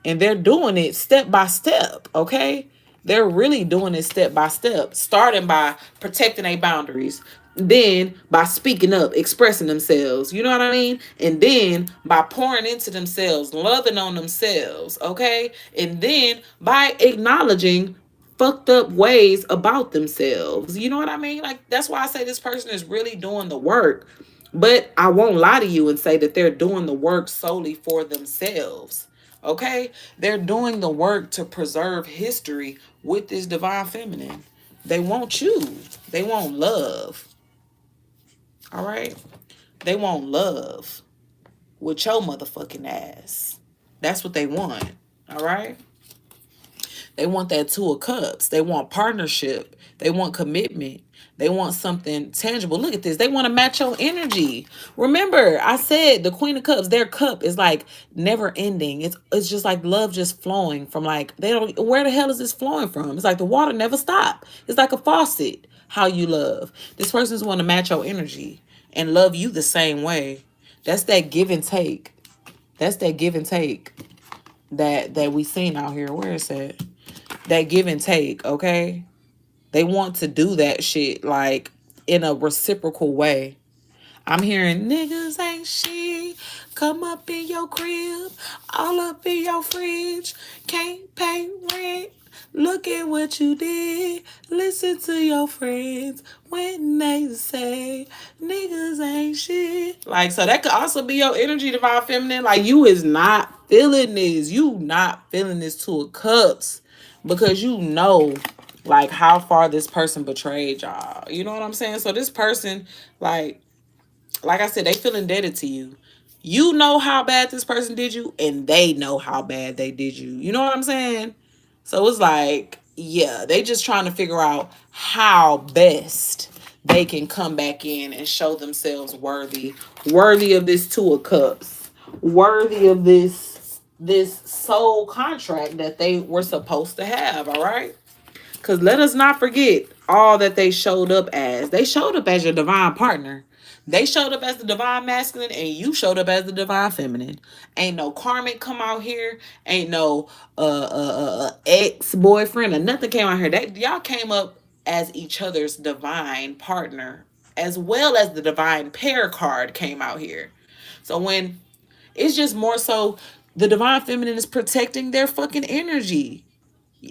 And they're doing it step by step. Okay. They're really doing it step by step, starting by protecting their boundaries, then by speaking up, expressing themselves, you know what I mean? And then by pouring into themselves, loving on themselves, okay? And then by acknowledging fucked up ways about themselves, you know what I mean? Like, that's why I say this person is really doing the work. But I won't lie to you and say that they're doing the work solely for themselves. Okay? They're doing the work to preserve history with this divine feminine. They want you. They want love. All right? They want love with your motherfucking ass. That's what they want. All right? They want that Two of Cups. They want partnership. They want commitment. They want something tangible. Look at this. They want to match your energy. Remember, I said the Queen of Cups, their cup is like never ending. It's just like love just flowing from like, they don't, where the hell is this flowing from? It's like the water never stop. It's like a faucet, how you love. This person's want to match your energy and love you the same way. That's that give and take. That's that give and take that we seen out here. Where is that? That give and take, okay? They want to do that shit like in a reciprocal way. I'm hearing niggas ain't shit. Come up in your crib, all up in your fridge. Can't pay rent. Look at what you did. Listen to your friends when they say niggas ain't shit. Like, so that could also be your energy, divine feminine. Like, you is not feeling this. You not feeling this Two of Cups because you know like how far this person betrayed y'all. You know what I'm saying? So this person, like I said, they feel indebted to you. You know how bad this person did you, and they know how bad they did you. You know what I'm saying? So it's like, yeah, they just trying to figure out how best they can come back in and show themselves worthy of this Two of Cups, worthy of this this soul contract that they were supposed to have, all right? Because let us not forget all that they showed up as. They showed up as your divine partner. They showed up as the divine masculine and you showed up as the divine feminine. Ain't no karmic come out here. Ain't no ex-boyfriend or nothing came out here. Y'all came up as each other's divine partner, as well as the divine pair card came out here. So when it's just more so the divine feminine is protecting their fucking energy.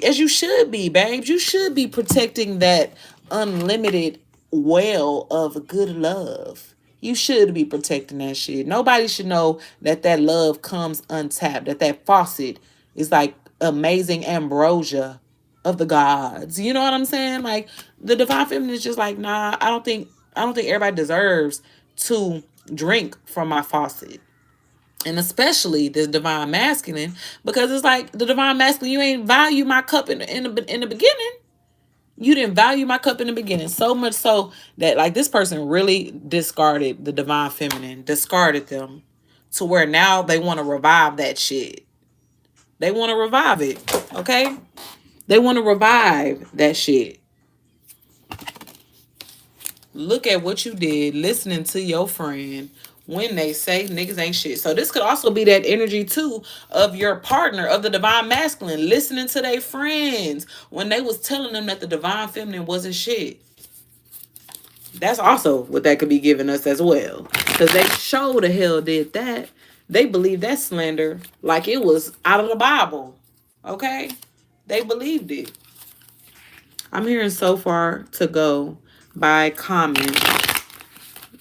As you should be, babes. You should be protecting that unlimited well of good love. You should be protecting that shit. Nobody should know that that love comes untapped, that that faucet is like amazing ambrosia of the gods. You know what I'm saying? Like the divine feminine is just like, nah, I don't think everybody deserves to drink from my faucet. And especially this divine masculine, because it's like the divine masculine, you ain't value my cup in the beginning. You didn't value my cup in the beginning, so much so that like this person really discarded the divine feminine, discarded them to where now they want to revive that shit. They want to revive it, okay? They want to revive that shit. Look at what you did listening to your friend when they say niggas ain't shit. So this could also be that energy too of your partner, of the divine masculine, listening to their friends when they was telling them that the divine feminine wasn't shit. That's also what that could be giving us as well. Because they sure the hell did that. They believed that slander like it was out of the Bible. Okay? They believed it. I'm hearing so far to go by comments.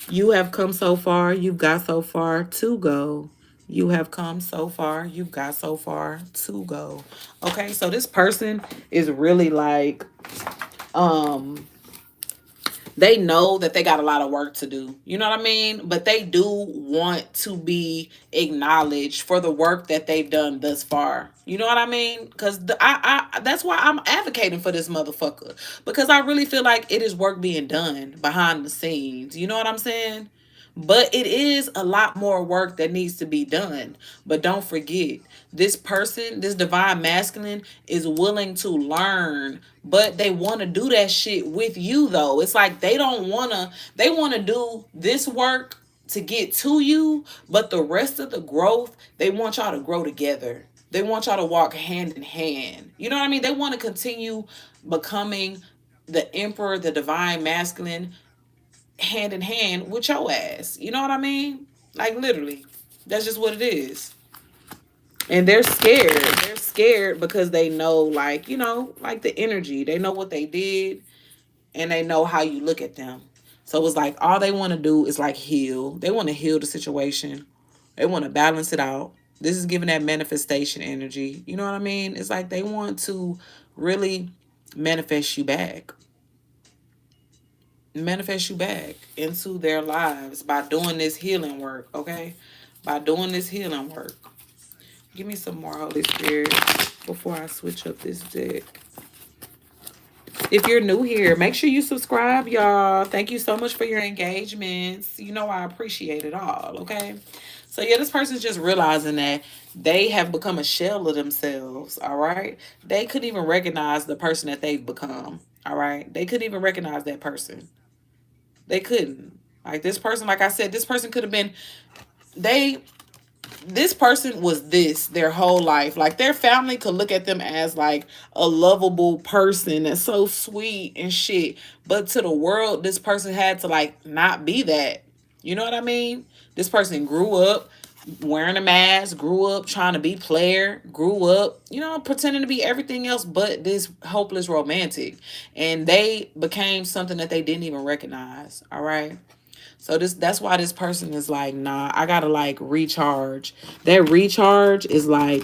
You have come so far, you've got so far to go. You have come so far, you've got so far to go. Okay, so this person is really like, they know that they got a lot of work to do. You know what I mean? But they do want to be acknowledged for the work that they've done thus far. You know what I mean? Because that's why I'm advocating for this motherfucker. Because I really feel like it is work being done behind the scenes. You know what I'm saying? But it is a lot more work that needs to be done. But don't forget, this person, this divine masculine, is willing to learn, but they want to do that shit with you though. It's like they don't want to, they want to do this work to get to you, but the rest of the growth, they want y'all to grow together. They want y'all to walk hand in hand. You know what I mean? They want to continue becoming the emperor, the divine masculine, hand in hand with your ass. You know what I mean? Like literally. That's just what it is. And they're scared. They're scared because they know, like, you know, like the energy. They know what they did and they know how you look at them. So it's like all they want to do is like heal. They want to heal the situation. They want to balance it out. This is giving that manifestation energy. You know what I mean? It's like they want to really manifest you back. Manifest you back into their lives by doing this healing work, okay? By doing this healing work. Give me some more, Holy Spirit, before I switch up this deck. If you're new here, make sure you subscribe, y'all. Thank you so much for your engagements. You know I appreciate it all, okay? So, yeah, this person's just realizing that they have become a shell of themselves, all right? They couldn't even recognize the person that they've become, all right? They couldn't even recognize that person. They couldn't. Like, this person, like I said, this person could have been... This person was this their whole life. Like their family could look at them as like a lovable person that's so sweet and shit. But to the world, this person had to like not be that. You know what I mean? This person grew up wearing a mask, grew up trying to be player, grew up, you know, pretending to be everything else but this hopeless romantic. And they became something that they didn't even recognize. All right. So that's why this person is like, nah, I gotta like recharge. That recharge is like,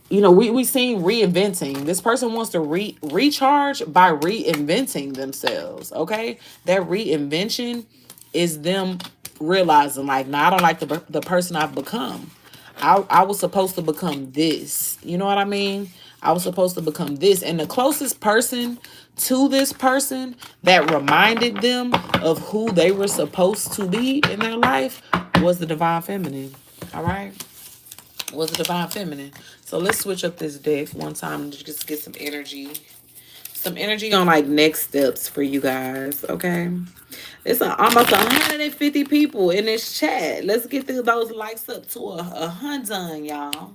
you know, we seen reinventing. This person wants to recharge by reinventing themselves. Okay, that reinvention is them realizing like, nah, I don't like the person I've become. I was supposed to become this. You know what I mean? I was supposed to become this. And the closest person to this person that reminded them of who they were supposed to be in their life was the divine feminine. All right? Was a divine feminine. So let's switch up this deck one time and just get some energy. Some energy on like next steps for you guys, okay? It's almost 150 people in this chat. Let's get those likes up to a 100, y'all.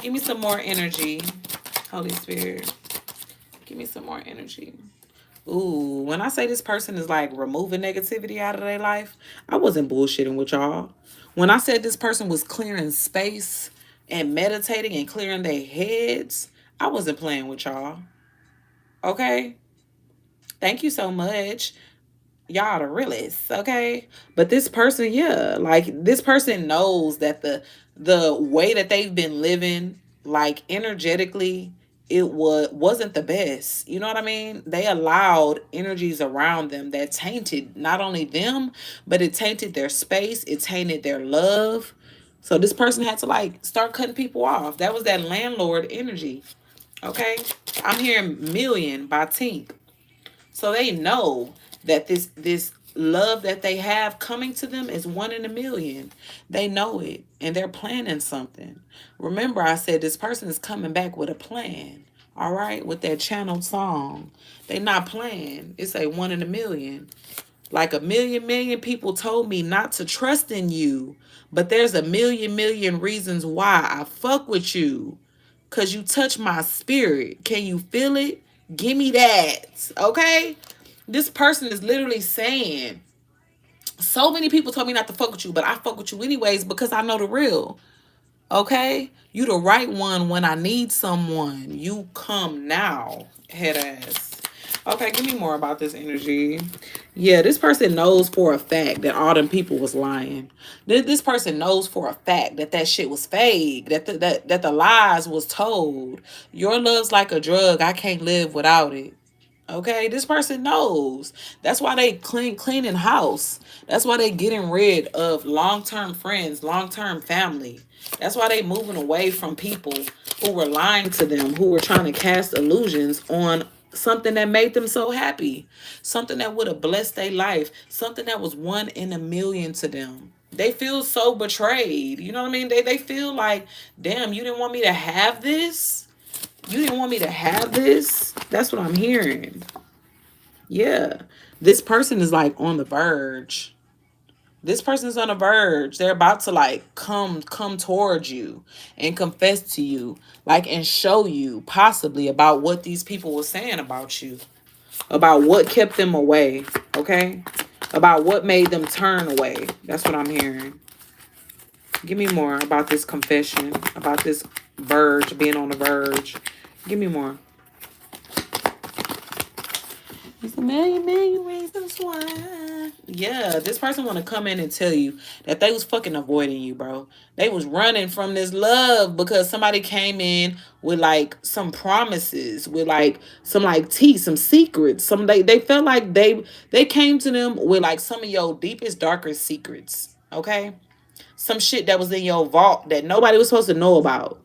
Give me some more energy, Holy Spirit. Give me some more energy. Ooh, when I say this person is like removing negativity out of their life, I wasn't bullshitting with y'all. When I said this person was clearing space and meditating and clearing their heads, I wasn't playing with y'all. Okay? Thank you so much. Y'all the realest, okay? But this person, yeah, like this person knows that the way that they've been living, like energetically, it wasn't the best. You know what I mean? They allowed energies around them that tainted not only them, but it tainted their space, it tainted their love. So this person had to like start cutting people off. That was that landlord energy. Okay? I'm hearing million by Tink. So they know that this love that they have coming to them is 1 in a million. They know it and they're planning something. Remember, I said this person is coming back with a plan. All right, with that channeled song. They not playing. It's a 1 in a million. Like a million people told me not to trust in you, but there's a million reasons why I fuck with you. Cause you touch my spirit. Can you feel it? Give me that. Okay? This person is literally saying, so many people told me not to fuck with you, but I fuck with you anyways because I know the real. Okay? You the right one when I need someone. You come now, head ass. Okay, give me more about this energy. Yeah, this person knows for a fact that all them people was lying. This person knows for a fact that that shit was fake, that the lies was told. Your love's like a drug. I can't live without it. Okay, this person knows. That's why they cleaning house. That's why they getting rid of long-term friends, long-term family. That's why they moving away from people who were lying to them, who were trying to cast illusions on something that made them so happy, something that would have blessed their life, something that was 1 in a million to them. They feel so betrayed. You know what I mean? They feel like, damn, you didn't want me to have this. You didn't want me to have this. That's what I'm hearing. Yeah. This person is like on the verge. This person's on the verge. They're about to like come towards you and confess to you, like, and show you possibly about what these people were saying about you, about what kept them away, okay? About what made them turn away. That's what I'm hearing. Give me more about this confession, about this verge, being on the verge. Give me more. There's a million reasons why. Yeah, this person want to come in and tell you that they was fucking avoiding you, bro. They was running from this love because somebody came in with like some promises, with like some like tea, some secrets. Some they felt like they came to them with like some of your deepest, darkest secrets. Okay, some shit that was in your vault that nobody was supposed to know about.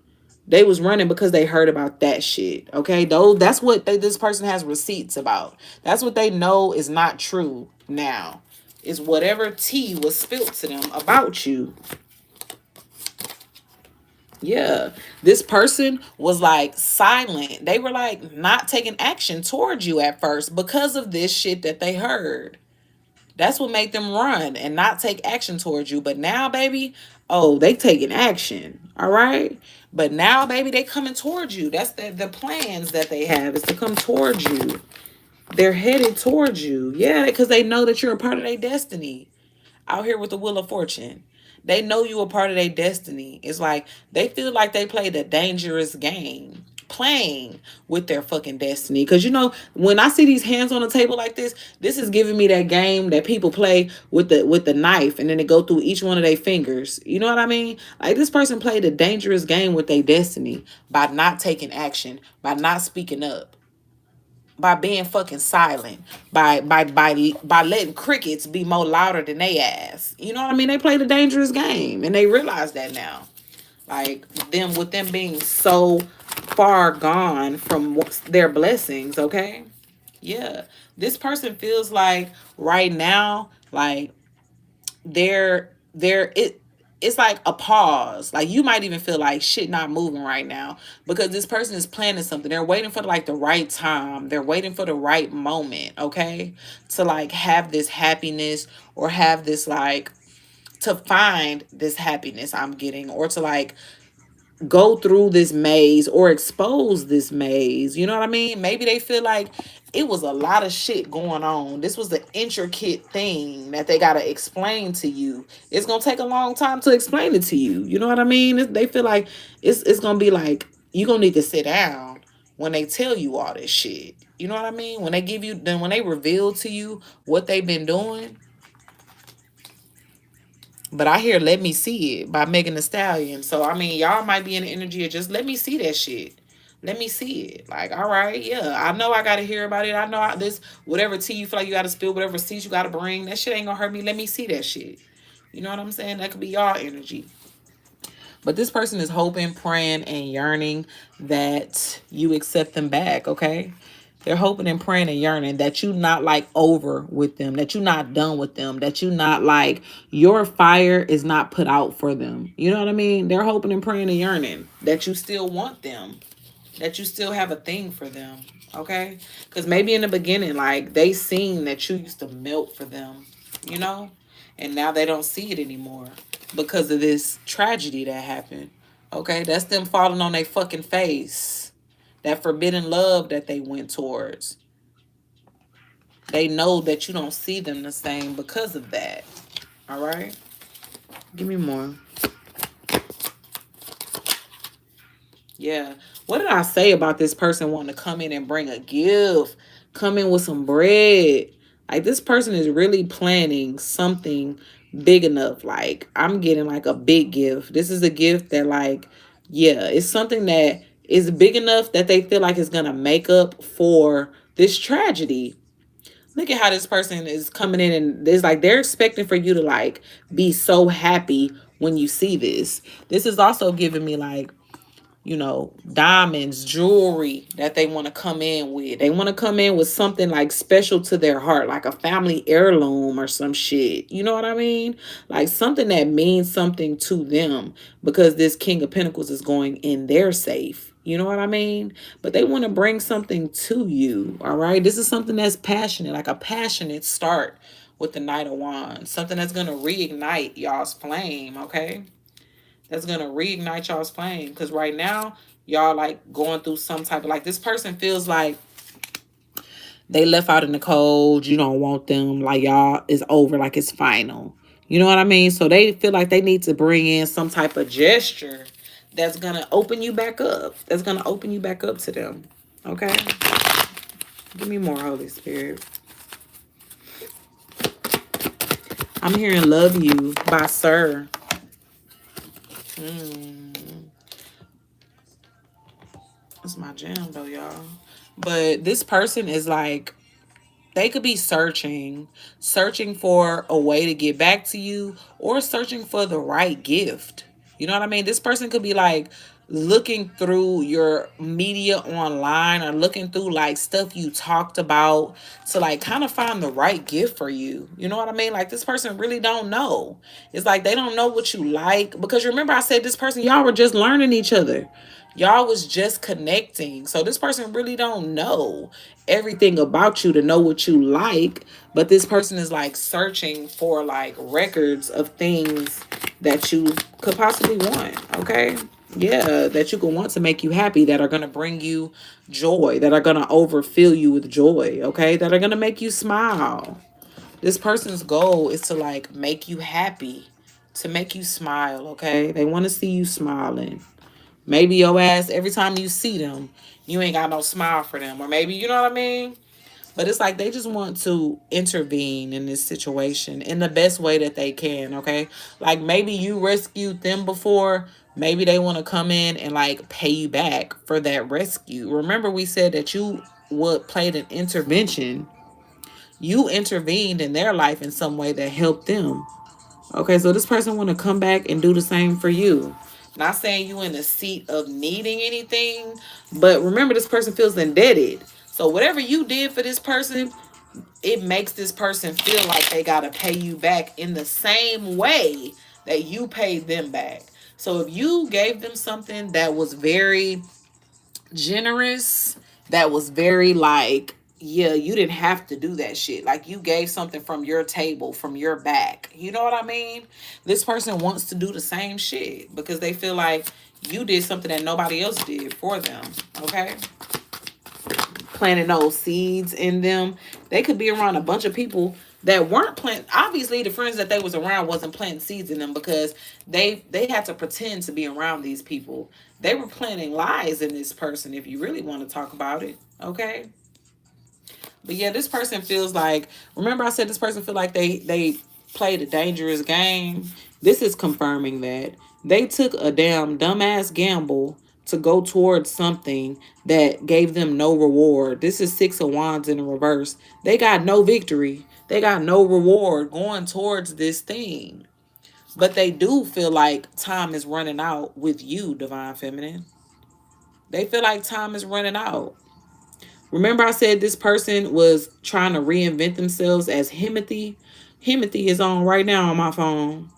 They was running because they heard about that shit. Okay, though that's what this person has receipts about. That's what they know is not true now. Is whatever tea was spilled to them about you. Yeah, this person was like silent. They were like not taking action towards you at first because of this shit that they heard. That's what made them run and not take action towards you. But now, baby, oh, they taking action. All right. But now, baby, they coming towards you. That's the plans that they have is to come towards you. They're headed towards you. Yeah, because they know that you're a part of their destiny. Out here with the Wheel of Fortune. They know you a part of their destiny. It's like they feel like they played a dangerous game playing with their fucking destiny. Because, you know, when I see these hands on the table like this is giving me that game that people play with the knife and then they go through each one of their fingers. You know what I mean? Like this person played a dangerous game with their destiny by not taking action, by not speaking up, by being fucking silent, by letting crickets be more louder than they ass. You know what I mean? They played a dangerous game and they realize that now. Like them being so far gone from their blessings, okay? Yeah. This person feels like right now, like they're it it's like a pause. Like you might even feel like shit not moving right now because this person is planning something. They're waiting for like the right time. They're waiting for the right moment, okay? To like have this happiness or have this like to find this happiness I'm getting or to like go through this maze or expose this maze. You know what I mean? Maybe they feel like it was a lot of shit going on. This was the intricate thing that they got to explain to you. It's going to take a long time to explain it to you. You know what I mean? They feel like it's going to be like you're going to need to sit down when they tell you all this shit. You know what I mean? When they give you, then when they reveal to you what they've been doing. But I hear Let Me See It by Megan Thee Stallion. So, I mean, y'all might be in the energy of just let me see that shit. Let me see it. Like, all right, yeah, I know I got to hear about it. I know this, whatever tea you feel like you got to spill, whatever seeds you got to bring, that shit ain't going to hurt me. Let me see that shit. You know what I'm saying? That could be y'all energy. But this person is hoping, praying, and yearning that you accept them back, okay? They're hoping and praying and yearning that you not like over with them, that you not done with them, that you not like your fire is not put out for them. You know what I mean? They're hoping and praying and yearning that you still want them, that you still have a thing for them, okay? Because maybe in the beginning, like they seen that you used to melt for them, you know? And now they don't see it anymore because of this tragedy that happened. Okay, that's them falling on their fucking face. That forbidden love that they went towards. They know that you don't see them the same because of that. All right? Give me more. Yeah. What did I say about this person wanting to come in and bring a gift? Come in with some bread. Like this person is really planning something big enough. Like I'm getting like a big gift. This is a gift that like, yeah, it's something that is big enough that they feel like it's going to make up for this tragedy. Look at how this person is coming in and it's like they're expecting for you to like be so happy when you see this. This is also giving me like, you know, diamonds, jewelry that they want to come in with. They want to come in with something like special to their heart, like a family heirloom or some shit. You know what I mean? Like something that means something to them because this King of Pentacles is going in their safe. You know what I mean? But they want to bring something to you. All right. This is something that's passionate, like a passionate start with the Knight of Wands. Something that's going to reignite y'all's flame. Okay. That's going to reignite y'all's flame. Because right now, y'all like going through some type of like this person feels like they left out in the cold. You don't want them. Like y'all is over. Like it's final. You know what I mean? So they feel like they need to bring in some type of gesture that's going to open you back up. That's going to open you back up to them. Okay? Give me more, Holy Spirit. I'm hearing Love You by Sir. That's my jam though, y'all. But this person is like, they could be searching for a way to get back to you or searching for the right gift. You know what I mean? This person could be like looking through your media online or looking through like stuff you talked about to like kind of find the right gift for you. You know what I mean? Like this person really don't know. It's like they don't know what you like because remember I said this person, y'all were just learning each other. Y'all was just connecting. So this person really don't know everything about you to know what you like. But this person is like searching for like records of things that you could possibly want. Okay. Yeah, that you can want to make you happy, that are going to bring you joy, that are going to overfill you with joy. Okay. That are going to make you smile. This person's goal is to like make you happy, to make you smile. Okay. They want to see you smiling. Maybe your ass, every time you see them, you ain't got no smile for them. Or maybe, you know what I mean? But it's like they just want to intervene in this situation in the best way that they can, okay? Like maybe you rescued them before. Maybe they want to come in and like pay you back for that rescue. Remember we said that you would played an intervention. You intervened in their life in some way that helped them. Okay, so this person want to come back and do the same for you. Not saying you in the seat of needing anything, but remember this person feels indebted. So whatever you did for this person, it makes this person feel like they got to pay you back in the same way that you paid them back. So if you gave them something that was very generous, that was very like, yeah, you didn't have to do that shit. Like you gave something from your table, from your back. You know what I mean? This person wants to do the same shit because they feel like you did something that nobody else did for them. Okay? Planting those seeds in them. They could be around a bunch of people that weren't planting. Obviously, the friends that they was around wasn't planting seeds in them because they had to pretend to be around these people. They were planting lies in this person. If you really want to talk about it, okay. But yeah, this person feels like. Remember, I said this person feel like they played a dangerous game. This is confirming that they took a damn dumbass gamble to go towards something that gave them no reward. This is Six of Wands in the reverse. They got no victory. They got no reward going towards this thing. But they do feel like time is running out with you, Divine Feminine. They feel like time is running out. Remember I said this person was trying to reinvent themselves as Himothy? Himothy is on right now on my phone.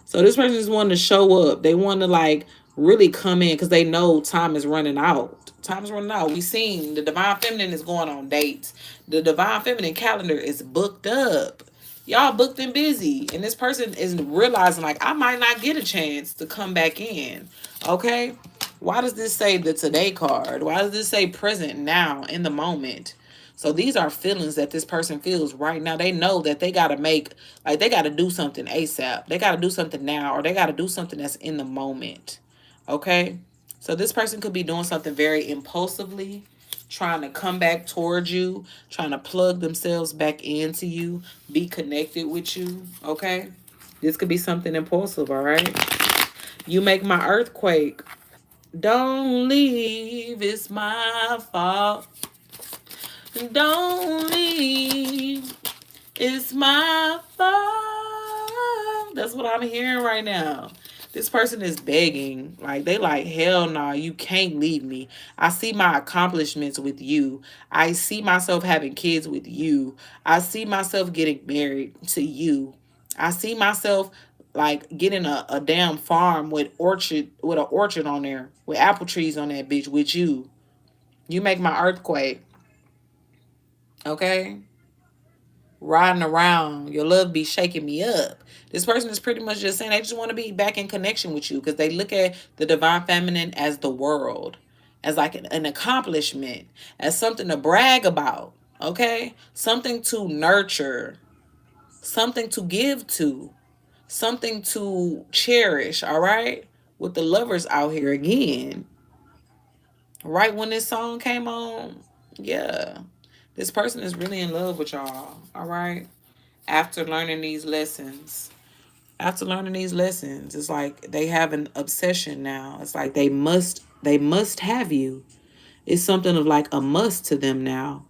So this person just wanted to show up. They want to like really come in because they know time is running out. Time is running out. We seen the Divine Feminine is going on dates. The Divine Feminine calendar is booked up. Y'all booked and busy. And this person is realizing like I might not get a chance to come back in. Okay? Why does this say the today card? Why does this say present now in the moment? So these are feelings that this person feels right now. They know that they got to make, like they got to do something ASAP. They got to do something now, or they got to do something that's in the moment. Okay? So this person could be doing something very impulsively, trying to come back towards you, trying to plug themselves back into you, be connected with you. Okay? This could be something impulsive, all right? You make my earthquake. Don't leave, it's my fault. Don't leave, it's my fault. That's what I'm hearing right now. This person is begging. Like, they like, hell no, nah, you can't leave me. I see my accomplishments with you. I see myself having kids with you. I see myself getting married to you. I see myself like getting a damn farm with an orchard on there, with apple trees on that bitch with you. You make my earthquake. Okay? Riding around. Your love be shaking me up. This person is pretty much just saying they just want to be back in connection with you because they look at the Divine Feminine as the world, as like an accomplishment, as something to brag about. Okay? Something to nurture, something to give to, something to cherish. All right? With the lovers out here again. Right when this song came on, yeah. This person is really in love with y'all. All right? After learning these lessons. After learning these lessons, it's like they have an obsession now. It's like they must have you. It's something of like a must to them now.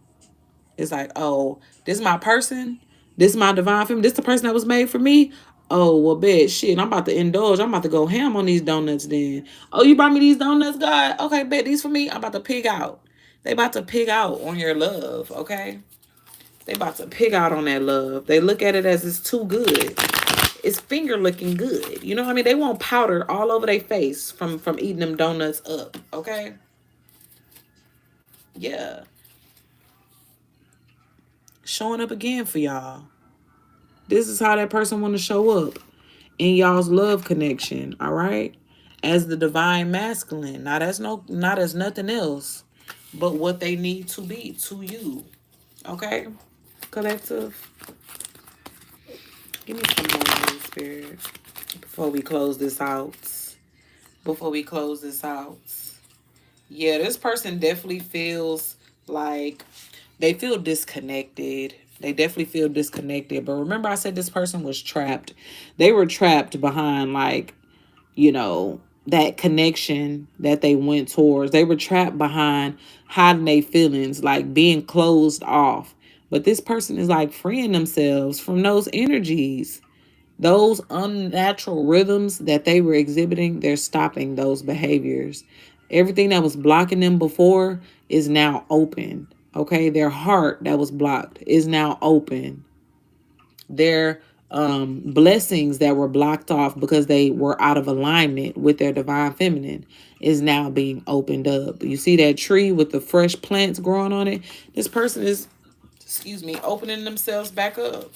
It's like, oh, this is my person. This is my divine feminine. This the person that was made for me. Oh, well, bet. Shit, I'm about to indulge. I'm about to go ham on these donuts then. Oh, you brought me these donuts, God? Okay, bet. These for me. I'm about to pig out. They about to pig out on your love, okay? They about to pig out on that love. They look at it as it's too good. It's finger looking good. You know what I mean? They want powder all over their face from eating them donuts up, okay? Yeah. Showing up again for y'all. This is how that person want to show up in y'all's love connection, all right? As the divine masculine. Now that's not as nothing else, but what they need to be to you. Okay? Collective. Give me some more Holy Spirit before we close this out. Before we close this out. Yeah, this person definitely feels like they feel disconnected. They definitely feel disconnected. But remember I said this person was trapped. They were trapped behind like, you know, that connection that they went towards. They were trapped behind hiding their feelings, like being closed off. But this person is like freeing themselves from those energies. Those unnatural rhythms that they were exhibiting, they're stopping those behaviors. Everything that was blocking them before is now open. Okay, their heart that was blocked is now open. Their blessings that were blocked off because they were out of alignment with their divine feminine is now being opened up. You see that tree with the fresh plants growing on it? This person is, excuse me, opening themselves back up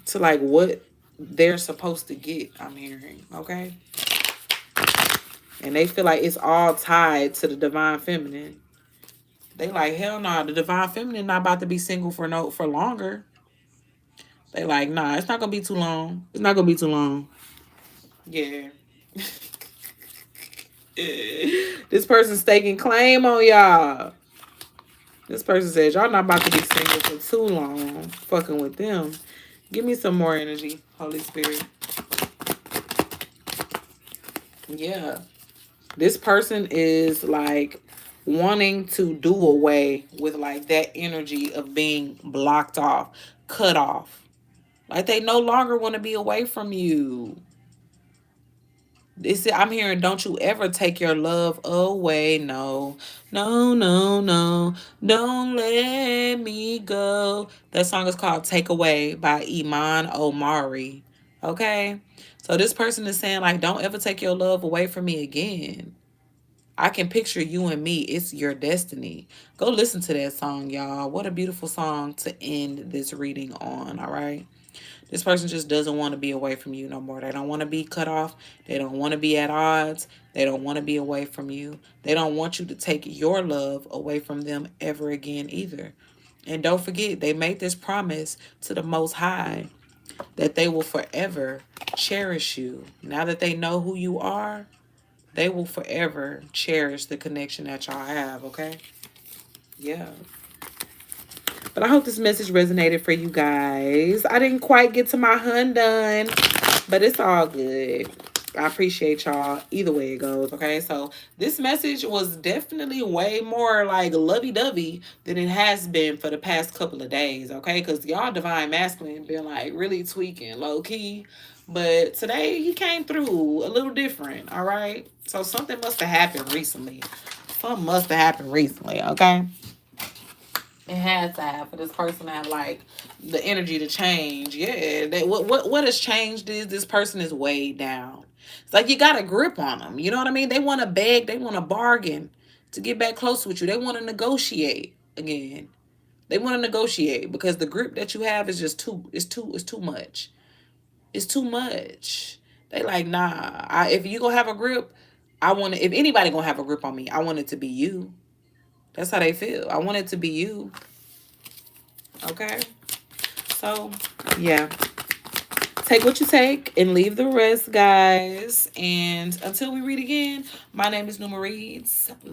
to like what they're supposed to get, I'm hearing, okay? And they feel like it's all tied to the divine feminine. They like, hell no, the divine feminine not about to be single for longer. They like, nah, it's not gonna be too long. It's not gonna be too long. Yeah. This person's staking claim on y'all. This person says y'all not about to be single for too long. Fucking with them. Give me some more energy, Holy Spirit. Yeah. This person is like wanting to do away with like that energy of being blocked off, cut off. Like they no longer want to be away from you. I'm hearing, don't you ever take your love away. No, no, no, no. Don't let me go. That song is called Take Away by Iman Omari. Okay? So this person is saying, like, don't ever take your love away from me again. I can picture you and me. It's your destiny. Go listen to that song, y'all. What a beautiful song to end this reading on, all right? This person just doesn't want to be away from you no more. They don't want to be cut off. They don't want to be at odds. They don't want to be away from you. They don't want you to take your love away from them ever again either. And don't forget, they made this promise to the Most High that they will forever cherish you. Now that they know who you are, they will forever cherish the connection that y'all have, okay? Yeah. But I hope this message resonated for you guys. I didn't quite get to my hun done, but it's all good. I appreciate y'all either way it goes, okay? So this message was definitely way more like lovey-dovey than it has been for the past couple of days, okay? Because y'all divine masculine been like really tweaking low-key. But today he came through a little different, all right? So something must have happened recently. Something must have happened recently, okay? It has to have for this person to have like the energy to change. Yeah, what has changed is this person is weighed down. It's like you got a grip on them. You know what I mean? They want to beg, they want to bargain to get back close with you. They want to negotiate again. They want to negotiate because the grip that you have is just too much. It's too much. They like, nah. If you gonna have a grip, if anybody gonna have a grip on me, I want it to be you. That's how they feel. I want it to be you. Okay? So, yeah. Take what you take and leave the rest, guys. And until we read again, my name is Neuma Reads. Love.